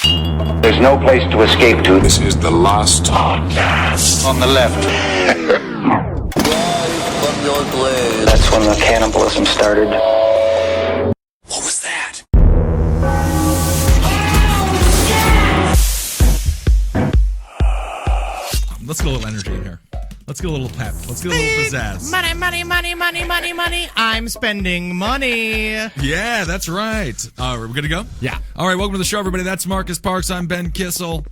There's no place to escape to. This is the last podcast. On the left. That's when the cannibalism started. What was that? Let's get a little energy in here. Let's get a little pep. Let's get a little pizzazz. Money, money, money, money, money, money. I'm spending money. Yeah, that's right. We're good to go? Yeah. All right, welcome to the show, everybody. That's Marcus Parks. I'm Ben Kissel.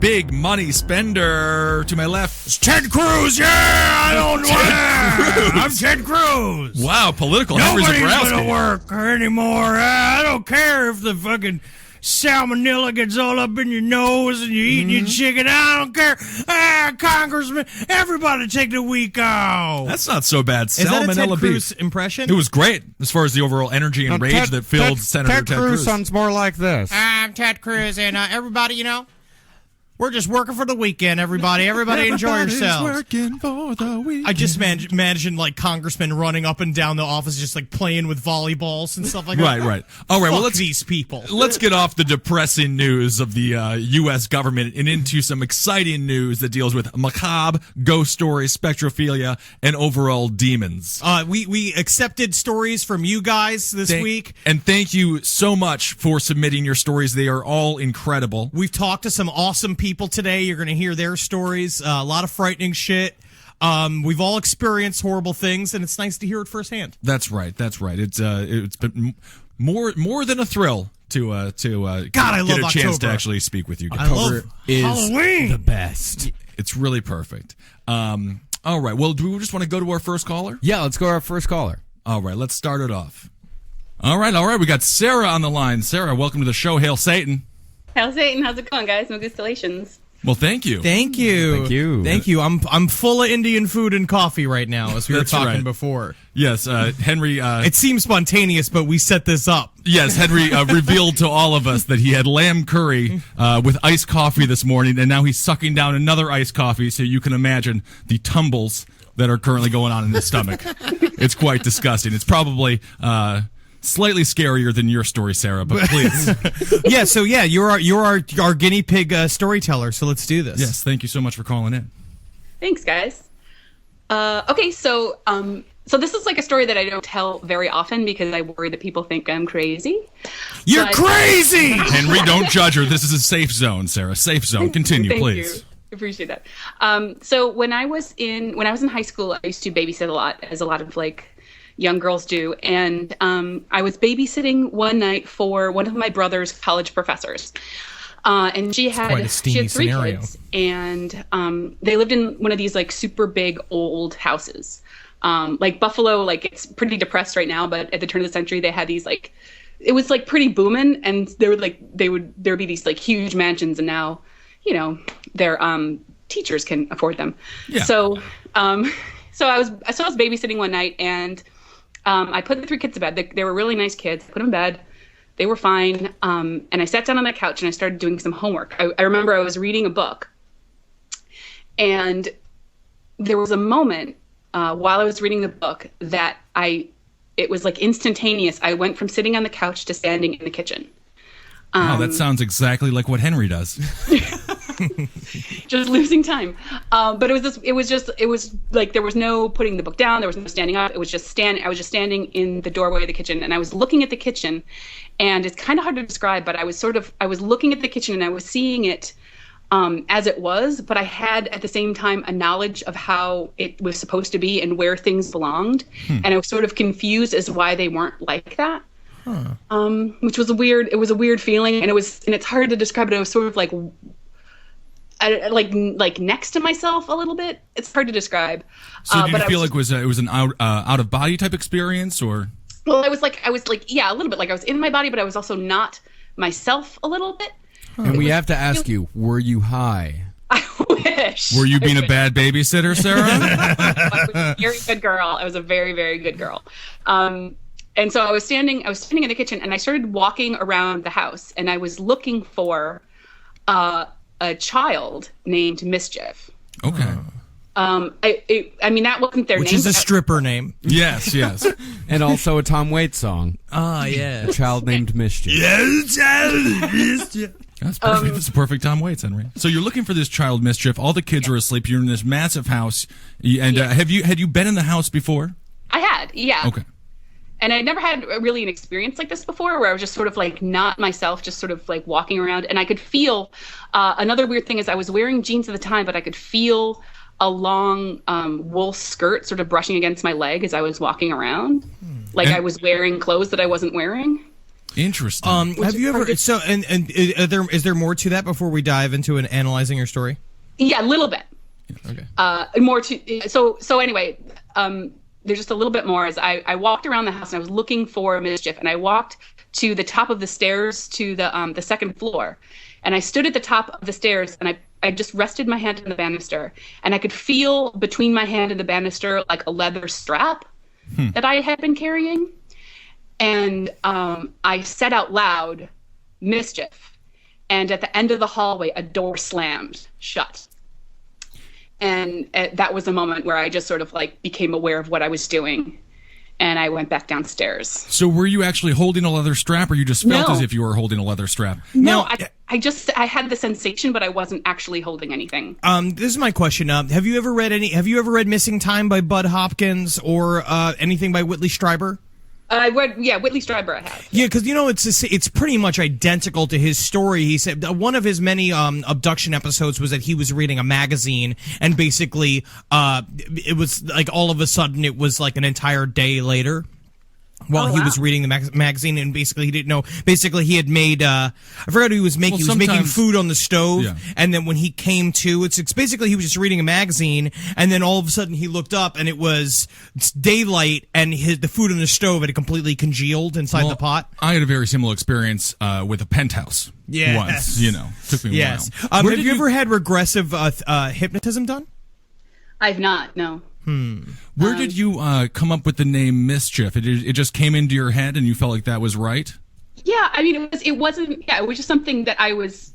Big money spender. To my left, it's Ted Cruz. Yeah, I don't want to. I'm Ted Cruz. Wow, political. Nobody's going to work anymore. I don't care if the fucking salmonella gets all up in your nose and you're eating your chicken. I don't care. Congressman, everybody take the week off. That's not so bad. Is that a Ted Salmonella Cruz beef. impression? It was great as far as the overall energy and rage that filled Senator Ted Cruz. Sounds more like this. I'm Ted Cruz, and everybody, we're just working for the weekend, everybody. Everybody enjoy yourselves. Working for the weekend. I just imagine like congressmen running up and down the office, just like playing with volleyballs and stuff like that. Right. All right, well, Fuck these people. Let's get off the depressing news of the U.S. government and into some exciting news that deals with macabre, ghost stories, spectrophilia, and overall demons. We accepted stories from you guys this week. And thank you so much for submitting your stories. They are all incredible. We've talked to some awesome people today. You're going to hear their stories. A lot of frightening shit. We've all experienced horrible things, and it's nice to hear it firsthand. That's right. It's been more than a thrill to God, I get love a chance October. to actually speak with you guys. I love Halloween. The best. It's really perfect. All right. Well, do we just want to go to our first caller? Yeah, let's go to our first caller. All right. Let's start it off. All right. We got Sarah on the line. Sarah, welcome to the show. Hail Satan. How's Satan? How's it going, guys? Congratulations. Well, thank you. Thank you. I'm full of Indian food and coffee right now, as we were That's talking right. before. Yes, Henry. It seems spontaneous, but we set this up. Yes, Henry revealed to all of us that he had lamb curry with iced coffee this morning, and now he's sucking down another iced coffee, so you can imagine the tumbles that are currently going on in his stomach. It's quite disgusting. It's probably slightly scarier than your story, Sarah, but please. You're our guinea pig storyteller, so let's do this. Yes, thank you so much for calling in. Thanks, guys. Okay, so this is like a story that I don't tell very often because I worry that people think I'm crazy. You're crazy! Henry, don't judge her. This is a safe zone, Sarah. Safe zone. Continue, Thank please. you. Appreciate that. So when I was in high school, I used to babysit a lot, as a lot of young girls do, and I was babysitting one night for one of my brother's college professors, and she had 3 scenario. kids, and they lived in one of these super big old houses, like Buffalo. It's pretty depressed right now, but at the turn of the century, they had these it was pretty booming, and there would be these huge mansions, and now their teachers can afford them. Yeah. So I was babysitting one night, and I put the 3 kids to bed. They were really nice kids. I put them in bed. They were fine. And I sat down on the couch and I started doing some homework. I remember I was reading a book. And there was a moment while I was reading the book that it was instantaneous. I went from sitting on the couch to standing in the kitchen. That sounds exactly like what Henry does. Just losing time. But it was there was no putting the book down. There was no standing up. It was just I was just standing in the doorway of the kitchen, and I was looking at the kitchen, and it's kind of hard to describe, but I was looking at the kitchen and I was seeing it as it was, but I had at the same time a knowledge of how it was supposed to be and where things belonged. And I was sort of confused as to why they weren't like that. Which was a weird feeling, and it's hard to describe it. I was sort of like next to myself a little bit. It's hard to describe. So did you feel like it was an out of body type experience, or? Well, I was yeah, a little bit. I was in my body, but I was also not myself a little bit. And we have to ask you, were you high? I wish. Were you being a bad babysitter, Sarah? I was a very good girl. I was a very, very good girl. And so I was standing in the kitchen, and I started walking around the house, and I was looking for a child named Mischief. Okay. I mean, that wasn't their Which name. is a but stripper name. Yes, yes. And also a Tom Waits song. Ah, yeah. A Child Named Mischief. That's perfect. That's a perfect Tom Waits, Henry. So you're looking for this child mischief. All the kids are asleep. You're in this massive house. And had you been in the house before? I had, yeah. Okay. And I'd never had really an experience like this before, where I was just sort of like not myself, just sort of like walking around. And I could feel, another weird thing is I was wearing jeans at the time, but I could feel a long wool skirt sort of brushing against my leg as I was walking around. Like I was wearing clothes that I wasn't wearing. Interesting. Have you ever, so, and is there more to that before we dive into analyzing your story? Yeah, a little bit. Okay. More to, so anyway, there's just a little bit more as I walked around the house and I was looking for mischief, and I walked to the top of the stairs to the second floor, and I stood at the top of the stairs and I just rested my hand on the banister, and I could feel between my hand and the banister like a leather strap that I had been carrying, and I said out loud, "Mischief," and at the end of the hallway a door slammed shut. And that was a moment where I just sort of like became aware of what I was doing, and I went back downstairs. So were you actually holding a leather strap, or you just felt No. as if you were holding a leather strap? No, I had the sensation, but I wasn't actually holding anything. This is my question. Have you ever read Missing Time by Bud Hopkins or anything by Whitley Strieber? I read, Whitley Strieber I have. Yeah, because it's pretty much identical to his story. He said one of his many abduction episodes was that he was reading a magazine, and basically it was like all of a sudden it was like an entire day later while he was reading the magazine, and basically he didn't know. Basically, he had made I forgot what he was making. Well, he was making sometimes- food on the stove, Yeah. and then when he came to, it's basically he was just reading a magazine, and then all of a sudden he looked up, and it's daylight, and the food on the stove had completely congealed inside Well, the pot. I had a very similar experience with a penthouse. Yes. Once, took me a Yes. while. Where Have did you ever had regressive hypnotism done? I've not, no. Where did you come up with the name Mischief? It just came into your head and you felt like that was right? Yeah, I mean, it was just something that I was,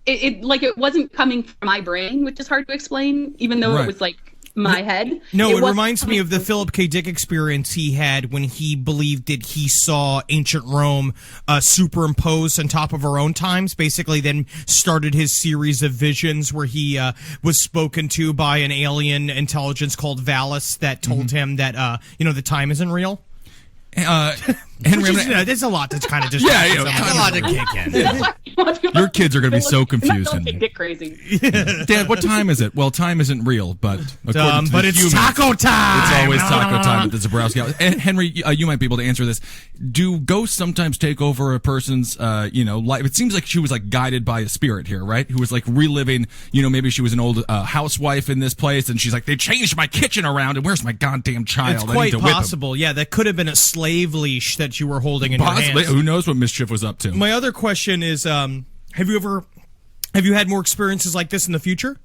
it wasn't coming from my brain, which is hard to explain, even though Right. it was like my head. No, it was reminds me coming of the from- Philip K. Dick experience he had when he believed that he saw ancient Rome superimposed on top of our own times. Basically, then started his series of visions where he was spoken to by an alien intelligence called Valis that told him that the time isn't real. Henry, There's a lot that's kind of just Yeah, a lot to kick in. your kids are going to be so confused. Don't Henry. take Dick crazy. Dad, what time is it? Well, time isn't real, but according to But the it's humans, taco time. It's always taco time at the Zabrowski house. And Henry, you might be able to answer this. Do ghosts sometimes take over a person's, life? It seems like she was like guided by a spirit here, right? Who was like reliving, maybe she was an old housewife in this place, and she's like, they changed my kitchen around, and where's my goddamn child? It's I need quite to whip him. possible. Yeah, that could have been a slave leash that you were holding in Possibly. your hands. Who knows what Mischief was up to? My other question is, have you had more experiences like this in the future?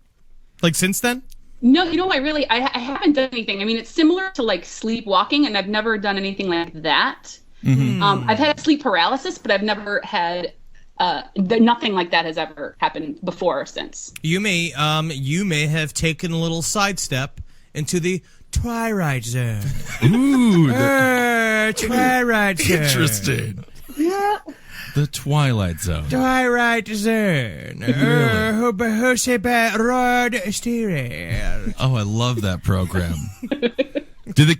Like since then? No, I haven't done anything. I mean, it's similar to like sleepwalking, and I've never done anything like that. I've had sleep paralysis, but I've never had nothing like that has ever happened before or since. You may have taken a little sidestep into the Twilight Zone. Ooh, Twilight Zone. interesting. The Twilight Zone. Twilight Zone. Rod Stereo. Oh, I love that program. Did the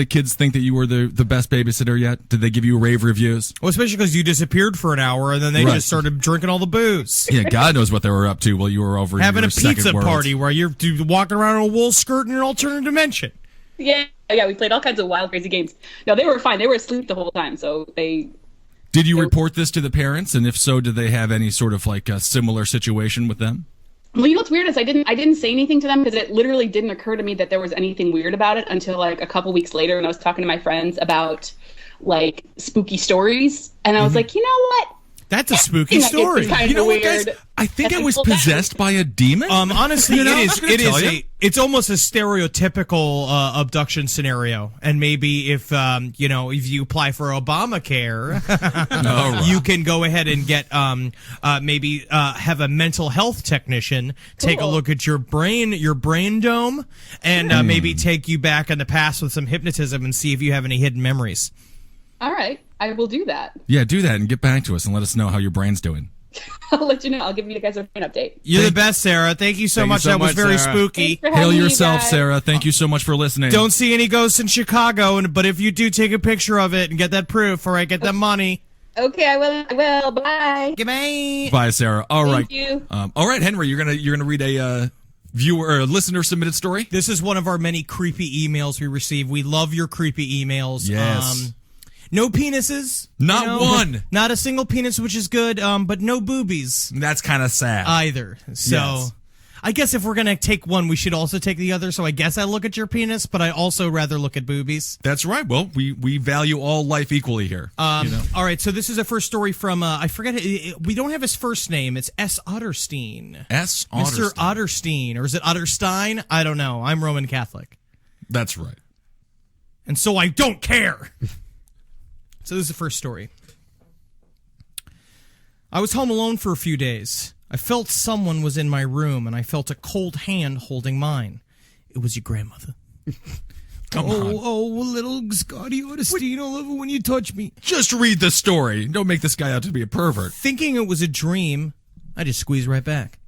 kids think that you were the best babysitter yet? Did they give you rave reviews? Well, especially because you disappeared for an hour and then they Right. just started drinking all the booze. Yeah, God knows what they were up to while you were over in Having your a pizza second world. party where you're walking around in a wool skirt in an alternate dimension. Yeah, we played all kinds of wild, crazy games. No, they were fine. They were asleep the whole time, so they. Did you report this to the parents? And if so, did they have any sort of like a similar situation with them? Well, what's weird is I didn't say anything to them because it literally didn't occur to me that there was anything weird about it until like a couple weeks later when I was talking to my friends about like spooky stories, and I was like, you know what? That's a spooky Like, story. it's kind You know of what, weird. guys? I think I was Ethical guy. possessed by a demon. Honestly, You know, it I'm is. gonna It tell is you. it's almost a stereotypical abduction scenario. And maybe if if you apply for Obamacare, All right. you can go ahead and get maybe have a mental health technician take a Cool. look at your brain dome, and maybe take you back in the past with some hypnotism and see if you have any hidden memories. All right, I will do that. Yeah, do that and get back to us and let us know how your brain's doing. I'll let you know. I'll give you guys a brain update. You're the best, Sarah. Thank you so Thank you much. so That was much, very Sarah. spooky. Thanks for having Hail me, you yourself, guys. Sarah. Thank you so much for listening. Don't see any ghosts in Chicago, but if you do, take a picture of it and get that proof. All right, get that money. Okay, I will. I will. Bye. Goodbye. Bye, Sarah. All right. Thank you. All right, Henry, you're gonna read a viewer or a listener submitted story. This is one of our many creepy emails we receive. We love your creepy emails. Yes. No penises. Not one. Not a single penis, which is good, but no boobies That's kind of sad. either. So Yes. I guess if we're going to take one, we should also take the other. So I guess I look at your penis, but I also rather look at boobies. That's right. Well, we value all life equally here. All right, so this is a first story from, I forget, we don't have his first name. It's S. Otterstein. S. Mr. Otterstein. Otterstein, or is it Otterstein? I don't know. I'm Roman Catholic. That's right. And so I don't care. So this is the first story. I was home alone for a few days. I felt someone was in my room, and I felt a cold hand holding mine. It was your grandmother. Come on. Oh, little Scotty Otterstein, I love it when you touch me. Just read the story. Don't make this guy out to be a pervert. Thinking it was a dream, I just squeezed right back.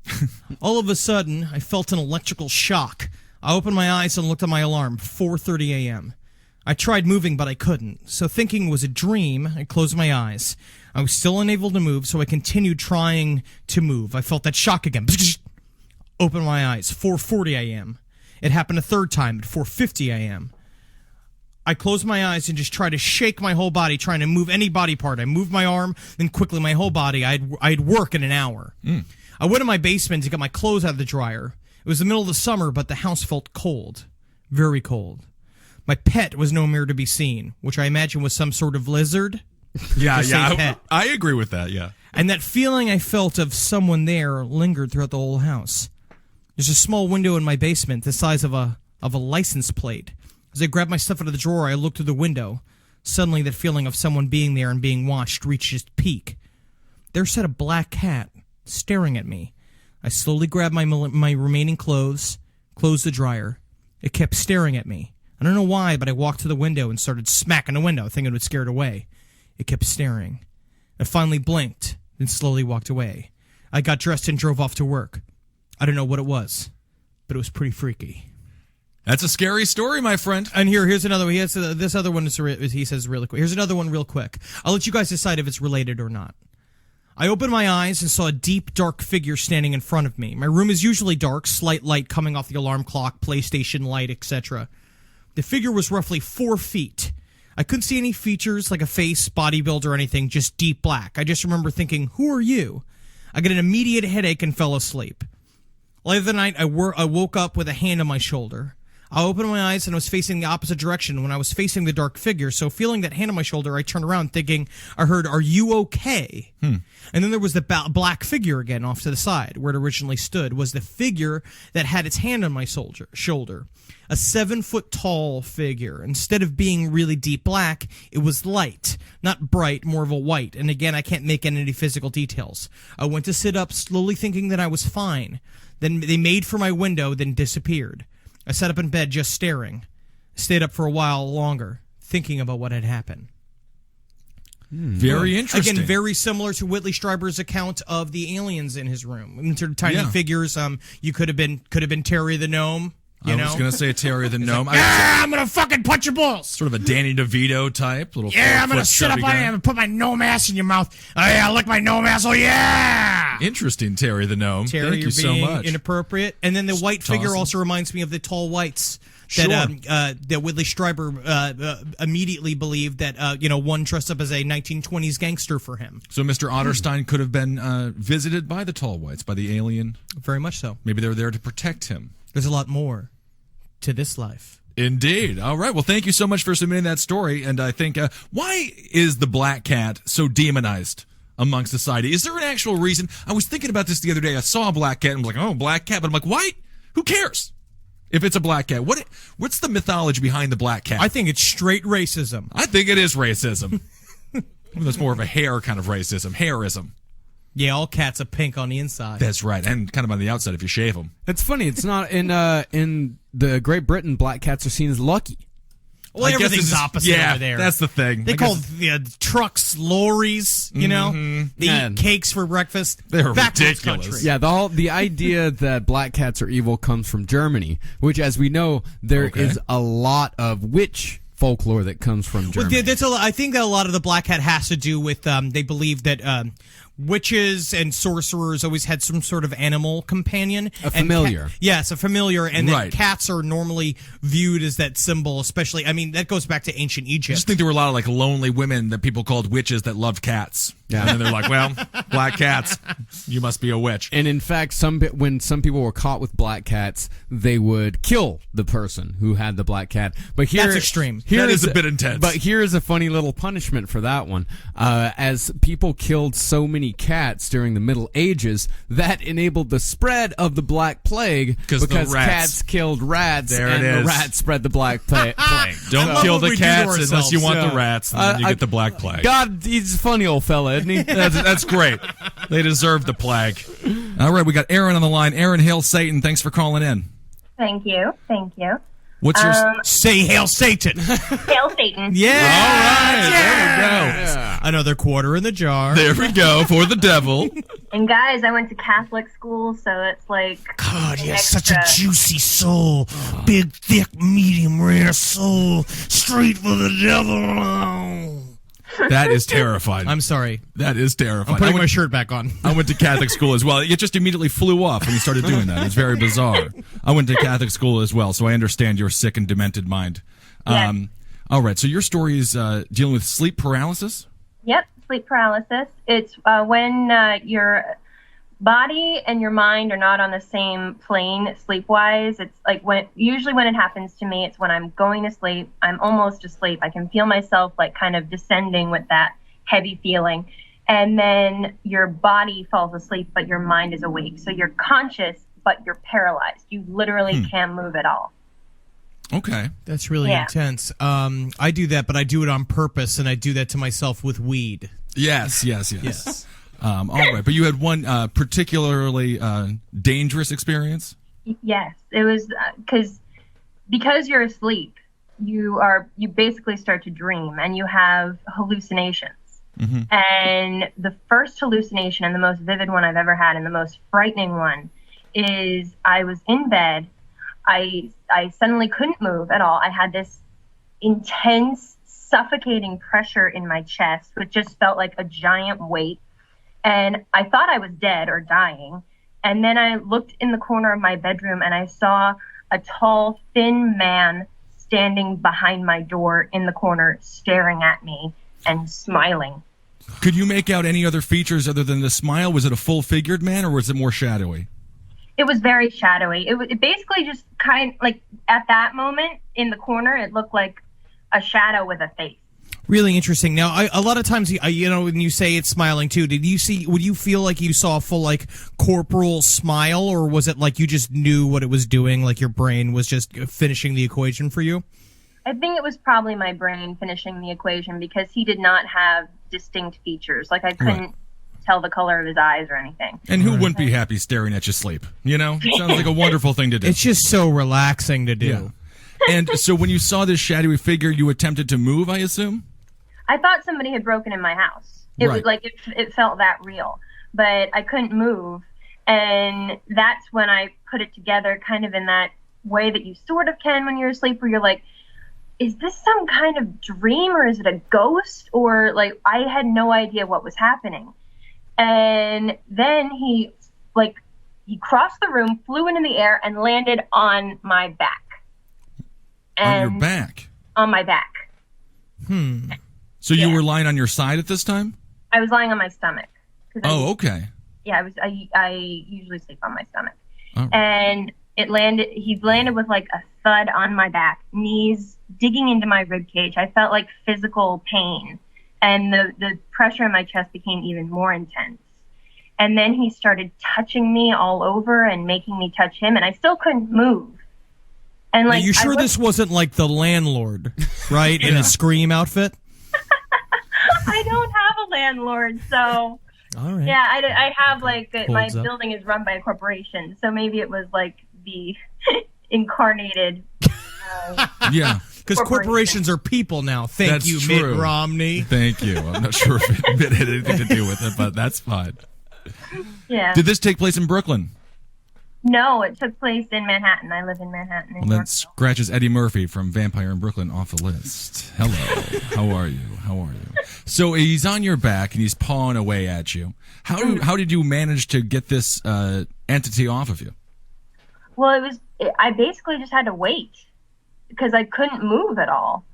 All of a sudden, I felt an electrical shock. I opened my eyes and looked at my alarm, 4:30 a.m. I tried moving, but I couldn't. So thinking it was a dream, I closed my eyes. I was still unable to move, so I continued trying to move. I felt that shock again. Opened my eyes, 4:40 a.m. It happened a third time at 4:50 a.m. I closed my eyes and just tried to shake my whole body, trying to move any body part. I moved my arm, then quickly my whole body. I'd work in an hour. I went in my basement to get my clothes out of the dryer. It was the middle of the summer, but the house felt cold. Very cold. My pet was nowhere to be seen, which I imagine was some sort of lizard. Yeah, Just say yeah. pet. I agree with that, yeah. And that feeling I felt of someone there lingered throughout the whole house. There's a small window in my basement the size of a license plate. As I grabbed my stuff out of the drawer, I looked through the window. Suddenly, that feeling of someone being there and being watched reached its peak. There sat a black cat staring at me. I slowly grabbed my remaining clothes, closed the dryer. It kept staring at me. I don't know why, but I walked to the window and started smacking the window, thinking it would scare it away. It kept staring. I finally blinked, then slowly walked away. I got dressed and drove off to work. I don't know what it was, but it was pretty freaky. That's a scary story, my friend. And here's another one. This other one he says really quick. Here's another one real quick. I'll let you guys decide if it's related or not. I opened my eyes and saw a deep, dark figure standing in front of me. My room is usually dark, slight light coming off the alarm clock, PlayStation light, etc. The figure was roughly 4 feet. I couldn't see any features like a face, body build, or anything, just deep black. I just remember thinking, who are you? I got an immediate headache and fell asleep. Later that night, I woke up with a hand on my shoulder. I opened my eyes and I was facing the opposite direction when I was facing the dark figure. So feeling that hand on my shoulder, I turned around thinking, I heard, "Are you okay?" And then there was the black figure again off to the side where it originally stood was the figure that had its hand on my shoulder. A 7-foot tall figure. Instead of being really deep black, it was light, not bright, more of a white. And again, I can't make any physical details. I went to sit up, slowly thinking that I was fine. Then they made for my window, then disappeared. I sat up in bed just staring. Stayed up for a while longer, thinking about what had happened. Very interesting. Again, very similar to Whitley Strieber's account of the aliens in his room. Sort of tiny figures. You could have been Terry the Gnome. I was going to say Terry the Gnome. I'm gonna fucking punch your balls. Sort of a Danny DeVito type. Little I'm gonna 4-foot sit up chubby on guy. it and put my gnome ass in your mouth. Oh yeah, lick my gnome ass. Oh yeah. Interesting, Terry the Gnome. Terry, Thank you you're so being much. inappropriate. And then the white figure tossing. also reminds me of the tall whites Sure. that Whitley Strieber immediately believed that one dressed up as a 1920s gangster for him. So Mr. Otterstein could have been visited by the tall whites, by the alien. Very much so. Maybe they were there to protect him. There's a lot more to this life. Indeed. All right. Well, thank you so much for submitting that story. And I think, why is the black cat so demonized among society? Is there an actual reason? I was thinking about this the other day. I saw a black cat and I'm like, oh, black cat. But I'm like, why? Who cares if it's a black cat? What's the mythology behind the black cat? I think it's straight racism. I think it is racism. There's more of a hair kind of racism. Hairism. Yeah, all cats are pink on the inside. That's right. And kind of on the outside if you shave them. It's funny. It's not in the Great Britain. Black cats are seen as lucky. Well, I guess everything's it's- opposite yeah, over there. that's the thing. They I call guess- trucks lorries, you know? They Man. eat cakes for breakfast. They're Backwards ridiculous. country. Yeah, the idea that black cats are evil comes from Germany, which, as we know, there is a lot of witch folklore that comes from Well, Germany. I think that a lot of the black cat has to do with they believe that witches and sorcerers always had some sort of animal companion. A familiar. Yes, a familiar. And Right. that cats are normally viewed as that symbol, especially, I mean, that goes back to ancient I Egypt. just think there were a lot of like lonely women that people called witches that loved cats. Yeah. And then they're like, well, black cats, you must be a witch. And in fact, when some people were caught with black cats, they would kill the person who had the black cat. But here, That's extreme. That is a bit intense. But here is a funny little punishment for that one. As people killed so many cats during the Middle Ages, that enabled the spread of the Black Plague because because the rats. cats killed rats, There and it the is. rats spread the Black Plague. Don't love kill what the we do to cats unless ourselves. you want Yeah. the rats, and then you get the black plague. God, he's a funny old fella, isn't he? That's great. They deserve the plague. All right, we got Aaron on the line. Aaron, hail Satan. Thanks for calling in. Thank you. Thank you. What's your... Say hail Satan. Hail Satan. Yeah. All right, there we go. Another quarter in the jar. There we go for the devil. And guys, I went to Catholic school, so it's like God, you have extra. such a juicy soul. Big, thick, medium rare soul. Straight for the devil. That is terrifying. I'm sorry. That is terrifying. I'm putting I my went, shirt back on. I went to Catholic school as well. It just immediately flew off when you started doing that. It's very bizarre. I went to Catholic school as well, so I understand your sick and demented mind. Yeah. All right, so your story is dealing with sleep paralysis? Yep, sleep paralysis. It's when your body and your mind are not on the same plane sleep-wise. It's like usually when it happens to me, it's when I'm going to sleep, I'm almost asleep. I can feel myself like kind of descending with that heavy feeling. And then your body falls asleep, but your mind is awake. So you're conscious, but you're paralyzed. You literally can't move at all. Okay. That's really Yeah. intense. I do that, but I do it on purpose, and I do that to myself with weed. Yes. Yes. All right, but you had one particularly dangerous experience? Yes, it was because you're asleep, you basically start to dream and you have hallucinations. And the first hallucination and the most vivid one I've ever had and the most frightening one is I was in bed. I suddenly couldn't move at all. I had this intense, suffocating pressure in my chest, which just felt like a giant weight. And I thought I was dead or dying. And then I looked in the corner of my bedroom and I saw a tall, thin man standing behind my door in the corner, staring at me and smiling. Could you make out any other features other than the smile? Was it a full-figured man, or was it more shadowy? It was very shadowy. It basically just kind like at that moment in the corner, it looked like a shadow with a face. Really interesting. Now, a lot of times, when you say it's smiling too, would you feel like you saw a full, like, corporal smile, or was it like you just knew what it was doing, like your brain was just finishing the equation for you? I think it was probably my brain finishing the equation because he did not have distinct features. Like I couldn't tell the color of his eyes or anything. And who wouldn't be happy staring at you sleep? You know? It sounds like a wonderful thing to do. It's just so relaxing to do. Yeah. And so when you saw this shadowy figure, you attempted to move, I assume? I thought somebody had broken in my house. It was like it felt that real, but I couldn't move. And that's when I put it together kind of in that way that you sort of can when you're asleep, where you're like, is this some kind of dream or is it a ghost? Or like, I had no idea what was happening. And then he crossed the room, flew into the air and landed on my back. On your back? On my back. So you were lying on your side at this time? I was lying on my stomach. Oh, okay. Yeah, I usually sleep on my stomach. Oh. And he landed with like a thud on my back, knees digging into my rib cage. I felt like physical pain. and the pressure in my chest became even more intense. And then he started touching me all over and making me touch him, and I still couldn't move. And Are you sure this wasn't like the landlord, right, in a Scream outfit? I don't have a landlord, so all right. yeah, I have like my Holds up. building is run by a corporation, so maybe it was like the incarnated. Yeah. Because corporations are people now. Thank That's you, true. Mitt Romney. Thank you. I'm not sure if it had anything to do with it, but that's fine. Yeah. Did this take place in Brooklyn? No, it took place in Manhattan. I live in Manhattan. Well, that scratches Eddie Murphy from Vampire in Brooklyn off the list. Hello. How are you? How are you? So he's on your back and he's pawing away at you. How did you manage to get this entity off of you? Well, I basically just had to wait because I couldn't move at all.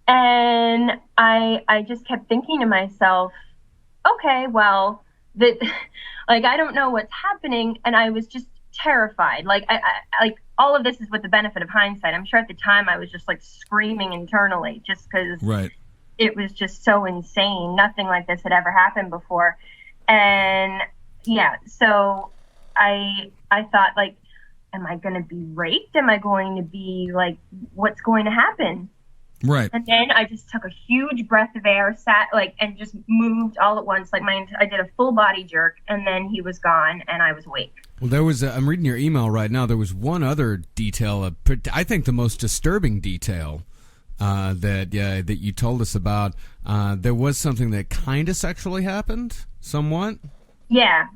And I just kept thinking to myself, okay, well, I don't know what's happening. And I was just terrified. Like all of this is with the benefit of hindsight. I'm sure at the time I was just like screaming internally just because it was just so insane. Nothing like this had ever happened before. And yeah, so I thought, like, am I going to be raped? Am I going to be like, what's going to happen? Right. And then I just took a huge breath of air, sat and just moved all at once. Like I did a full body jerk, and then he was gone, and I was awake. Well, there was. I'm reading your email right now. There was one other detail. I think the most disturbing detail that you told us about. There was something that kind of sexually happened, somewhat. Yeah.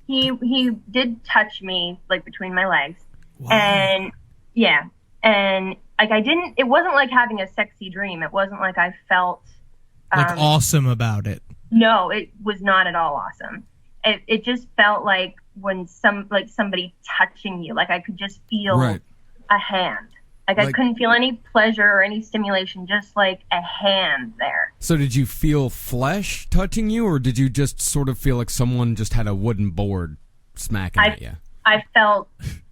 He did touch me like between my legs, and like it wasn't like having a sexy dream. It wasn't like I felt like awesome about it. No, it was not at all awesome. It just felt like when somebody touching you, like I could just feel a hand. Like I couldn't feel any pleasure or any stimulation, just like a hand there. So did you feel flesh touching you, or did you just sort of feel like someone just had a wooden board smacking at you? I felt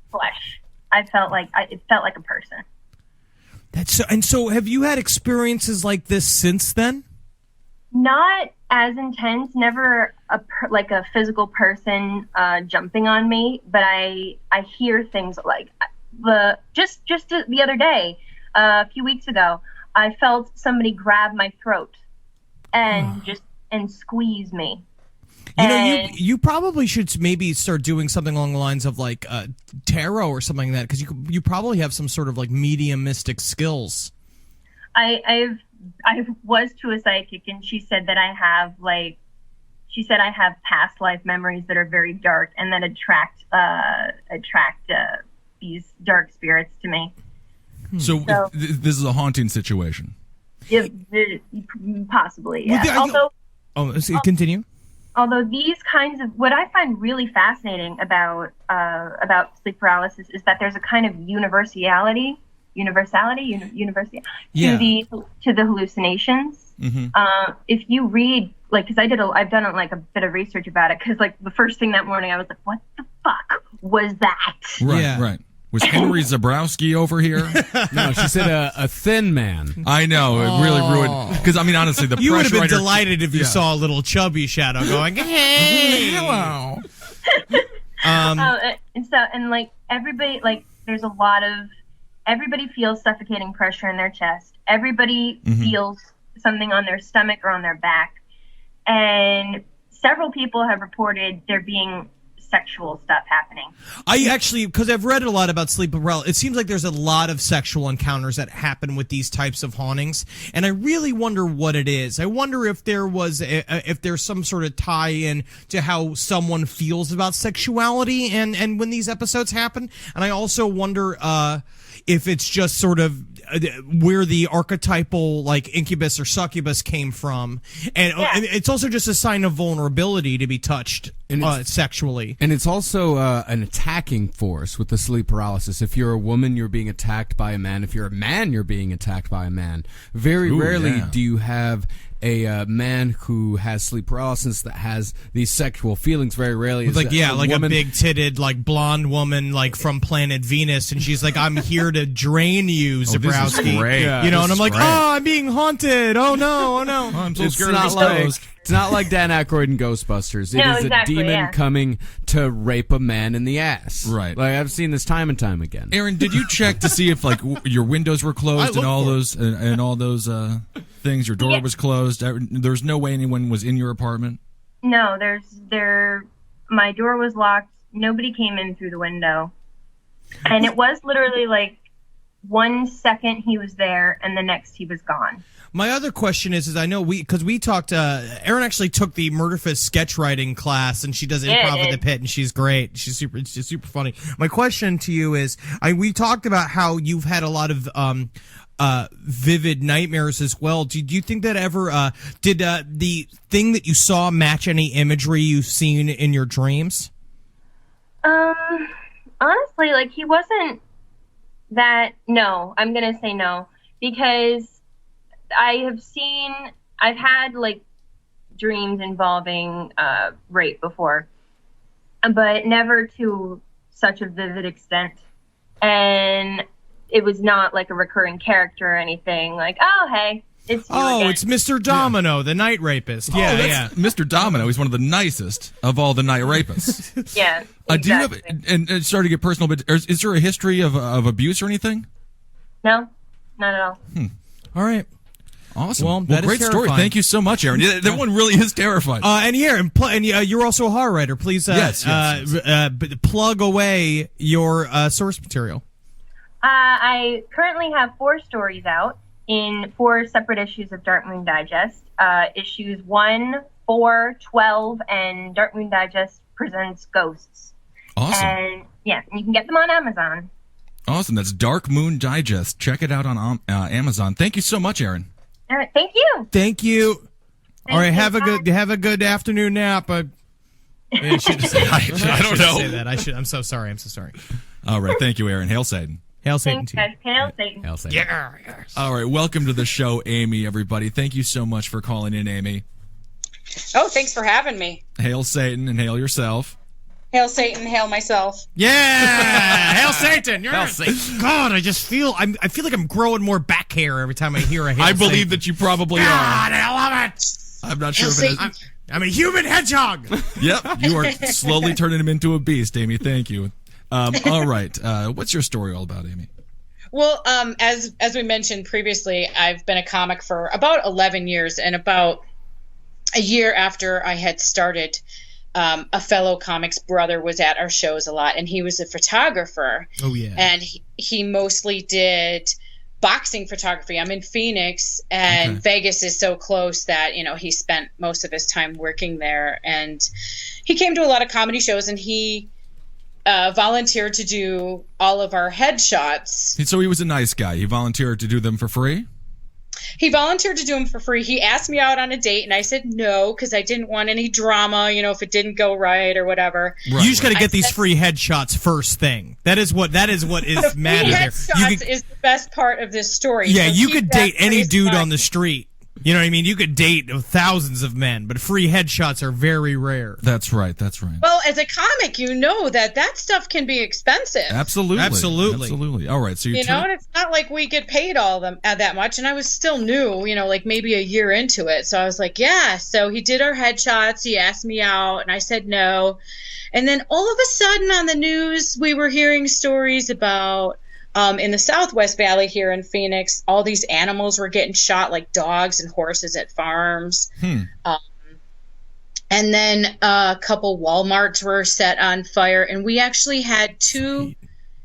flesh. I felt like it felt like a person. So have you had experiences like this since then? Not as intense. Never a physical person jumping on me, but I hear things like just the other day, a few weeks ago, I felt somebody grab my throat and squeeze me. You probably should maybe start doing something along the lines of like tarot or something like that, because you probably have some sort of like mediumistic skills. I was to a psychic, and she said that I have past life memories that are very dark and that attract these dark spirits to me. So this is a haunting situation. Possibly, yeah. Continue. Although these kinds of, what I find really fascinating about sleep paralysis is that there's a kind of universality to the hallucinations. Mm-hmm. If you read, like, because I've done like a bit of research about it, because like the first thing that morning I was like, what the fuck was that? Right. Was Henry Zabrowski over here? No, she said a thin man. I know, it really ruined. Because I mean, honestly, the you would have been pressure delighted if you saw a little chubby shadow going, "Hey, hello." And like everybody, like there's a lot of everybody feels suffocating pressure in their chest. Everybody feels something on their stomach or on their back, and several people have reported there being sexual stuff happening. I actually, because I've read a lot about sleep paralysis, it seems like there's a lot of sexual encounters that happen with these types of hauntings, and I really wonder what it is. I wonder if if there's some sort of tie-in to how someone feels about sexuality and when these episodes happen, and I also wonder if it's just sort of where the archetypal like incubus or succubus came from, and it's also just a sign of vulnerability to be touched sexually. And it's also an attacking force with the sleep paralysis. If you're a woman, you're being attacked by a man. If you're a man, you're being attacked by a man. Very rarely do you have a man who has sleep paralysis that has these sexual feelings very rarely. It's is like, yeah, like woman. a big-titted, like, blonde woman, like, from planet Venus, and she's like, I'm here to drain you, Zabrowski. This is great. Yeah, You know, this and I'm is like, great. oh, I'm being haunted. Oh, no, oh, no. I'm so It's scared not of like ghost. it's not like Dan Aykroyd in Ghostbusters. It No, is exactly, a demon yeah. coming to rape a man in the ass. Right. Like I've seen this time and time again. Aaron, did you check to see if like your windows were closed and all those things? Your door was closed. There's no way anyone was in your apartment. No, my door was locked. Nobody came in through the window. And it was literally like 1 second he was there and the next he was gone. My other question is I know because we talked, Erin actually took the Murderfist sketch writing class, and she does improv at the Pit, and she's great. She's super funny. My question to you is, we talked about how you've had a lot of vivid nightmares as well. Did you think that ever, did the thing that you saw match any imagery you've seen in your dreams? Honestly, like, he wasn't that, no, I'm going to say no, because I've had like dreams involving rape before, but never to such a vivid extent. And it was not like a recurring character or anything. Like, oh, hey, it's you again. It's Mr. Domino, the night rapist. Yeah, That's Mr. Domino. He's one of the nicest of all the night rapists. Yeah, Do you have, exactly. and sorry to get personal, but is there a history of abuse or anything? No, not at all. All right. Awesome. Well, that is great story. terrifying. Thank you so much, Aaron. Yeah, that one really is terrifying. And here, and you're also a horror writer. Please, Yes. plug away your source material. I currently have 4 stories out in 4 separate issues of Dark Moon Digest. Issues 1, 4, 12, and Dark Moon Digest presents Ghosts. Awesome. And yeah, you can get them on Amazon. Awesome. That's Dark Moon Digest. Check it out on Amazon. Thank you so much, Aaron. All right, thank you. Thank you. All right, you. have a good afternoon nap. I should say, I don't know. Say that. I'm so sorry. All right. Thank you, Aaron. Hail Satan. Hail Satan Thanks, to you. guys. Hail Satan. I'll say that. All right. Welcome to the show, Amy, everybody. Thank you so much for calling in, Amy. Oh, thanks for having me. Hail Satan and hail yourself. Hail Satan, hail myself. Yeah, hail Satan! Hail Satan! God, I feel like I'm growing more back hair every time I hear a hail I believe Satan. that you probably God, are. I love it. I'm not sure Hail if it is. I'm a human hedgehog. Yep, you are slowly turning him into a beast, Amy. Thank you. All right. What's your story all about, Amy? Well, as we mentioned previously, I've been a comic for about 11 years, and about a year after I had started, a fellow comics brother was at our shows a lot, and he was a photographer. Oh yeah. And he mostly did boxing photography. I'm in Phoenix, and Vegas is so close that, he spent most of his time working there. And he came to a lot of comedy shows, and he volunteered to do all of our headshots. So he was a nice guy. He volunteered to do them for free? He volunteered to do them for free. He asked me out on a date, and I said no because I didn't want any drama, if it didn't go right or whatever. Right, You just got to right. get these free headshots first thing. That is what is matter Free here. headshots is the best part of this story. Yeah, So you keep could that date any phrase in dude mind. on the street. You know what I mean? You could date thousands of men, but free headshots are very rare. That's right. That's right. Well, as a comic, that stuff can be expensive. Absolutely. Absolutely. All right. So you And it's not like we get paid all them that much. And I was still new, like maybe a year into it. So I was like, yeah. So he did our headshots. He asked me out, and I said no. And then all of a sudden on the news, we were hearing stories about in the Southwest Valley here in Phoenix, all these animals were getting shot, like dogs and horses at farms. And then a couple Walmarts were set on fire. And we actually had 2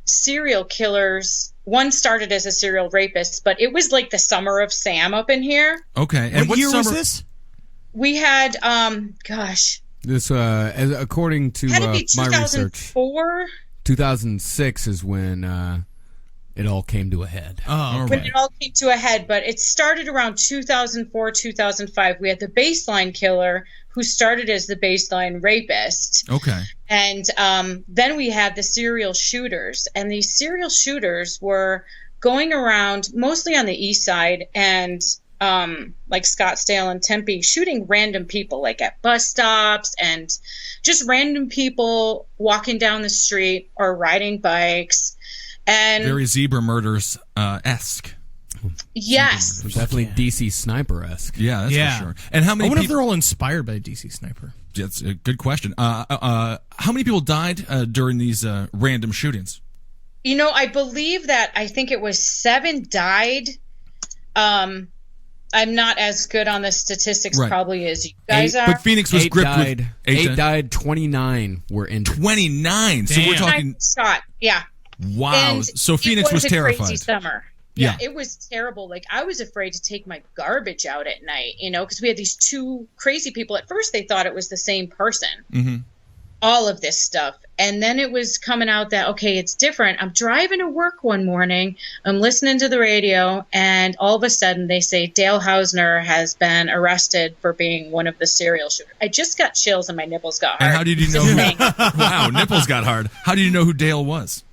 serial killers. One started as a serial rapist, but it was like the summer of Sam up in here. Okay. And What year summer was this? We had, This, according to had to be my research, 2004. 2006 is when it all came to a head. Oh, All When right. it all came to a head, but it started around 2004, 2005. We had the baseline killer who started as the baseline rapist. Okay. And then we had the serial shooters. And these serial shooters were going around mostly on the east side and like Scottsdale and Tempe, shooting random people, like at bus stops and just random people walking down the street or riding bikes. And very Zebra Murders esque. Yes, Definitely DC Sniper-esque. Yeah, that's for sure. And how many I wonder if people? they're all inspired by DC Sniper. That's a good question. How many people died during these random shootings? You know, I believe that I think it was 7 died. I'm not as good on the statistics probably as you guys are. But Phoenix was 8 gripped died. with 8 died. 29 were injured. 29. So we're talking. Shot. Yeah. Wow. And So Phoenix was a terrified. Crazy summer. Yeah, it was terrible. Like, I was afraid to take my garbage out at night, you know, because we had these 2 crazy people. At first, they thought it was the same person. Mm-hmm. All of this stuff. And then it was coming out that, okay, it's different. I'm driving to work one morning. I'm listening to the radio, and all of a sudden they say Dale Hausner has been arrested for being one of the serial shooters. I just got chills and my nipples got hard. And how did you know? Wow, nipples got hard. How do you know who Dale was?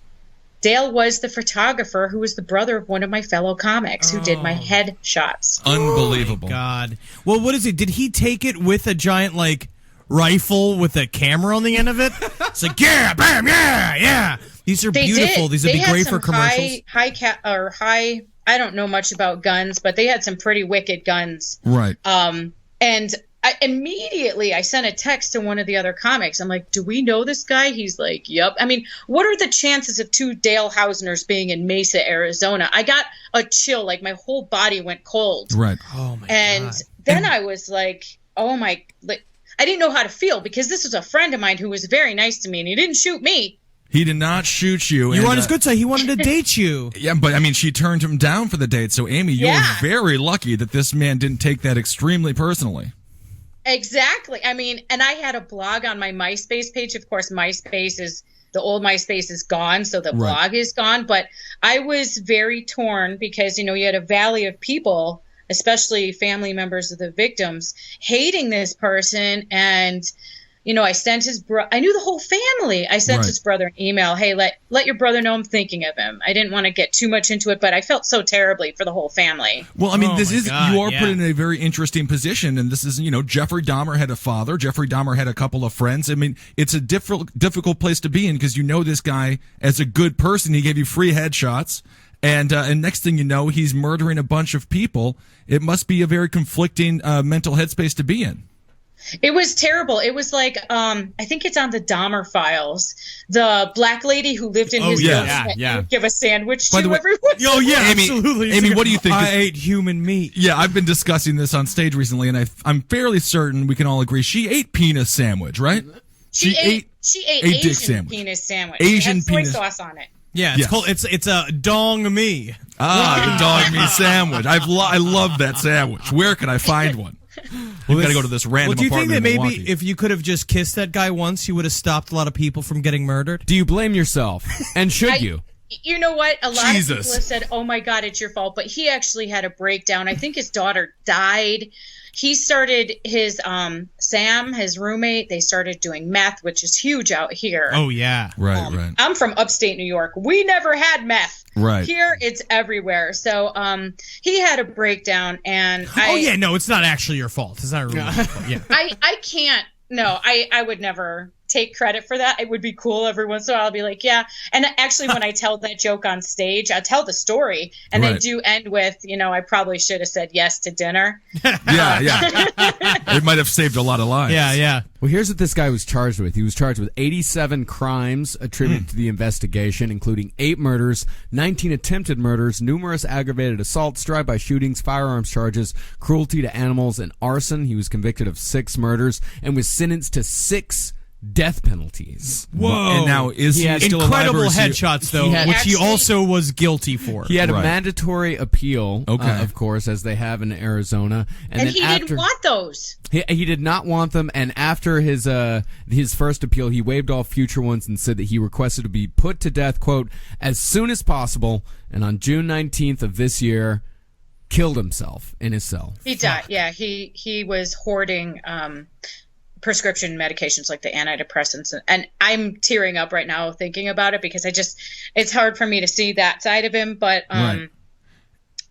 Dale was the photographer who was the brother of one of my fellow comics who did my headshots. Unbelievable. God. Well, what is it? Did he take it with a giant, like, rifle with a camera on the end of it? It's like, yeah, bam, yeah. These are beautiful. These would be great for commercials. High. I don't know much about guns, but they had some pretty wicked guns. Right. And I immediately sent a text to one of the other comics. I'm like, do we know this guy? He's like, yep. I mean, what are the chances of 2 Dale Hausners being in Mesa, Arizona? I got a chill, like my whole body went cold. Right. Oh my and God. Then I was like, oh my, like, I didn't know how to feel because this was a friend of mine who was very nice to me and he didn't shoot me. He did not shoot you. You were on his good side. He wanted to date you. Yeah, but I mean, she turned him down for the date. So, Amy, you were very lucky that this man didn't take that extremely personally. Exactly. I mean, and I had a blog on my MySpace page. Of course, the old MySpace is gone, so the blog is gone. But I was very torn because, you know, you had a valley of people, especially family members of the victims, hating this person. And, you know, I sent I knew the whole family. I sent his brother an email. Hey, let your brother know I'm thinking of him. I didn't want to get too much into it, but I felt so terribly for the whole family. Well, I mean, you are put in a very interesting position. And this is, you know, Jeffrey Dahmer had a father. Jeffrey Dahmer had a couple of friends. I mean, it's a difficult place to be in because you know this guy as a good person. He gave you free headshots. And next thing you know, he's murdering a bunch of people. It must be a very conflicting mental headspace to be in. It was terrible. It was like, I think it's on the Dahmer Files. The black lady who lived in his building that he would give a sandwich to everyone. Amy, absolutely. Amy, what do you think? I ate human meat. Yeah, I've been discussing this on stage recently, and I'm fairly certain we can all agree she ate penis sandwich, right? She ate Asian dick sandwich. Penis sandwich. Asian it had penis. soy sauce on it. Yeah, it's called it's a dong me. The dog meat sandwich. I love that sandwich. Where can I find one? We've got to go to this random do you think apartment that in maybe Milwaukee. if you could have just kissed that guy once, you would have stopped a lot of people from getting murdered? Do you blame yourself? And should you? You know what? A lot Jesus. of people have said, oh my God, it's your fault. But he actually had a breakdown. I think his daughter died. He started his Sam, his roommate, they started doing meth, which is huge out here. Oh, yeah. Right. I'm from upstate New York. We never had meth. Right. Here, it's everywhere. So he had a breakdown. And no, it's not actually your fault. It's not really your fault. Yeah. I can't. No, I would never take credit for that. It would be cool every once in a while. I'll be like, yeah. And actually, when I tell that joke on stage, I tell the story, and they do end with, you know, I probably should have said yes to dinner. Yeah. It might have saved a lot of lives. Yeah. Well, here's what this guy was charged with. He was charged with 87 crimes attributed to the investigation, including 8 murders, 19 attempted murders, numerous aggravated assaults, drive-by shootings, firearms charges, cruelty to animals, and arson. He was convicted of 6 murders and was sentenced to 6 death penalties. Whoa. And now, is he still incredible alive? headshots, though, which he also was guilty for. He had a mandatory appeal, Okay. of course, as they have in Arizona. And he didn't want those. He did not want them, and after his first appeal, he waived all future ones and said that he requested to be put to death, quote, as soon as possible, and on June 19th of this year, killed himself in his cell. He died. Yeah, he was hoarding prescription medications like the antidepressants, and I'm tearing up right now thinking about it because it's hard for me to see that side of him, but Right.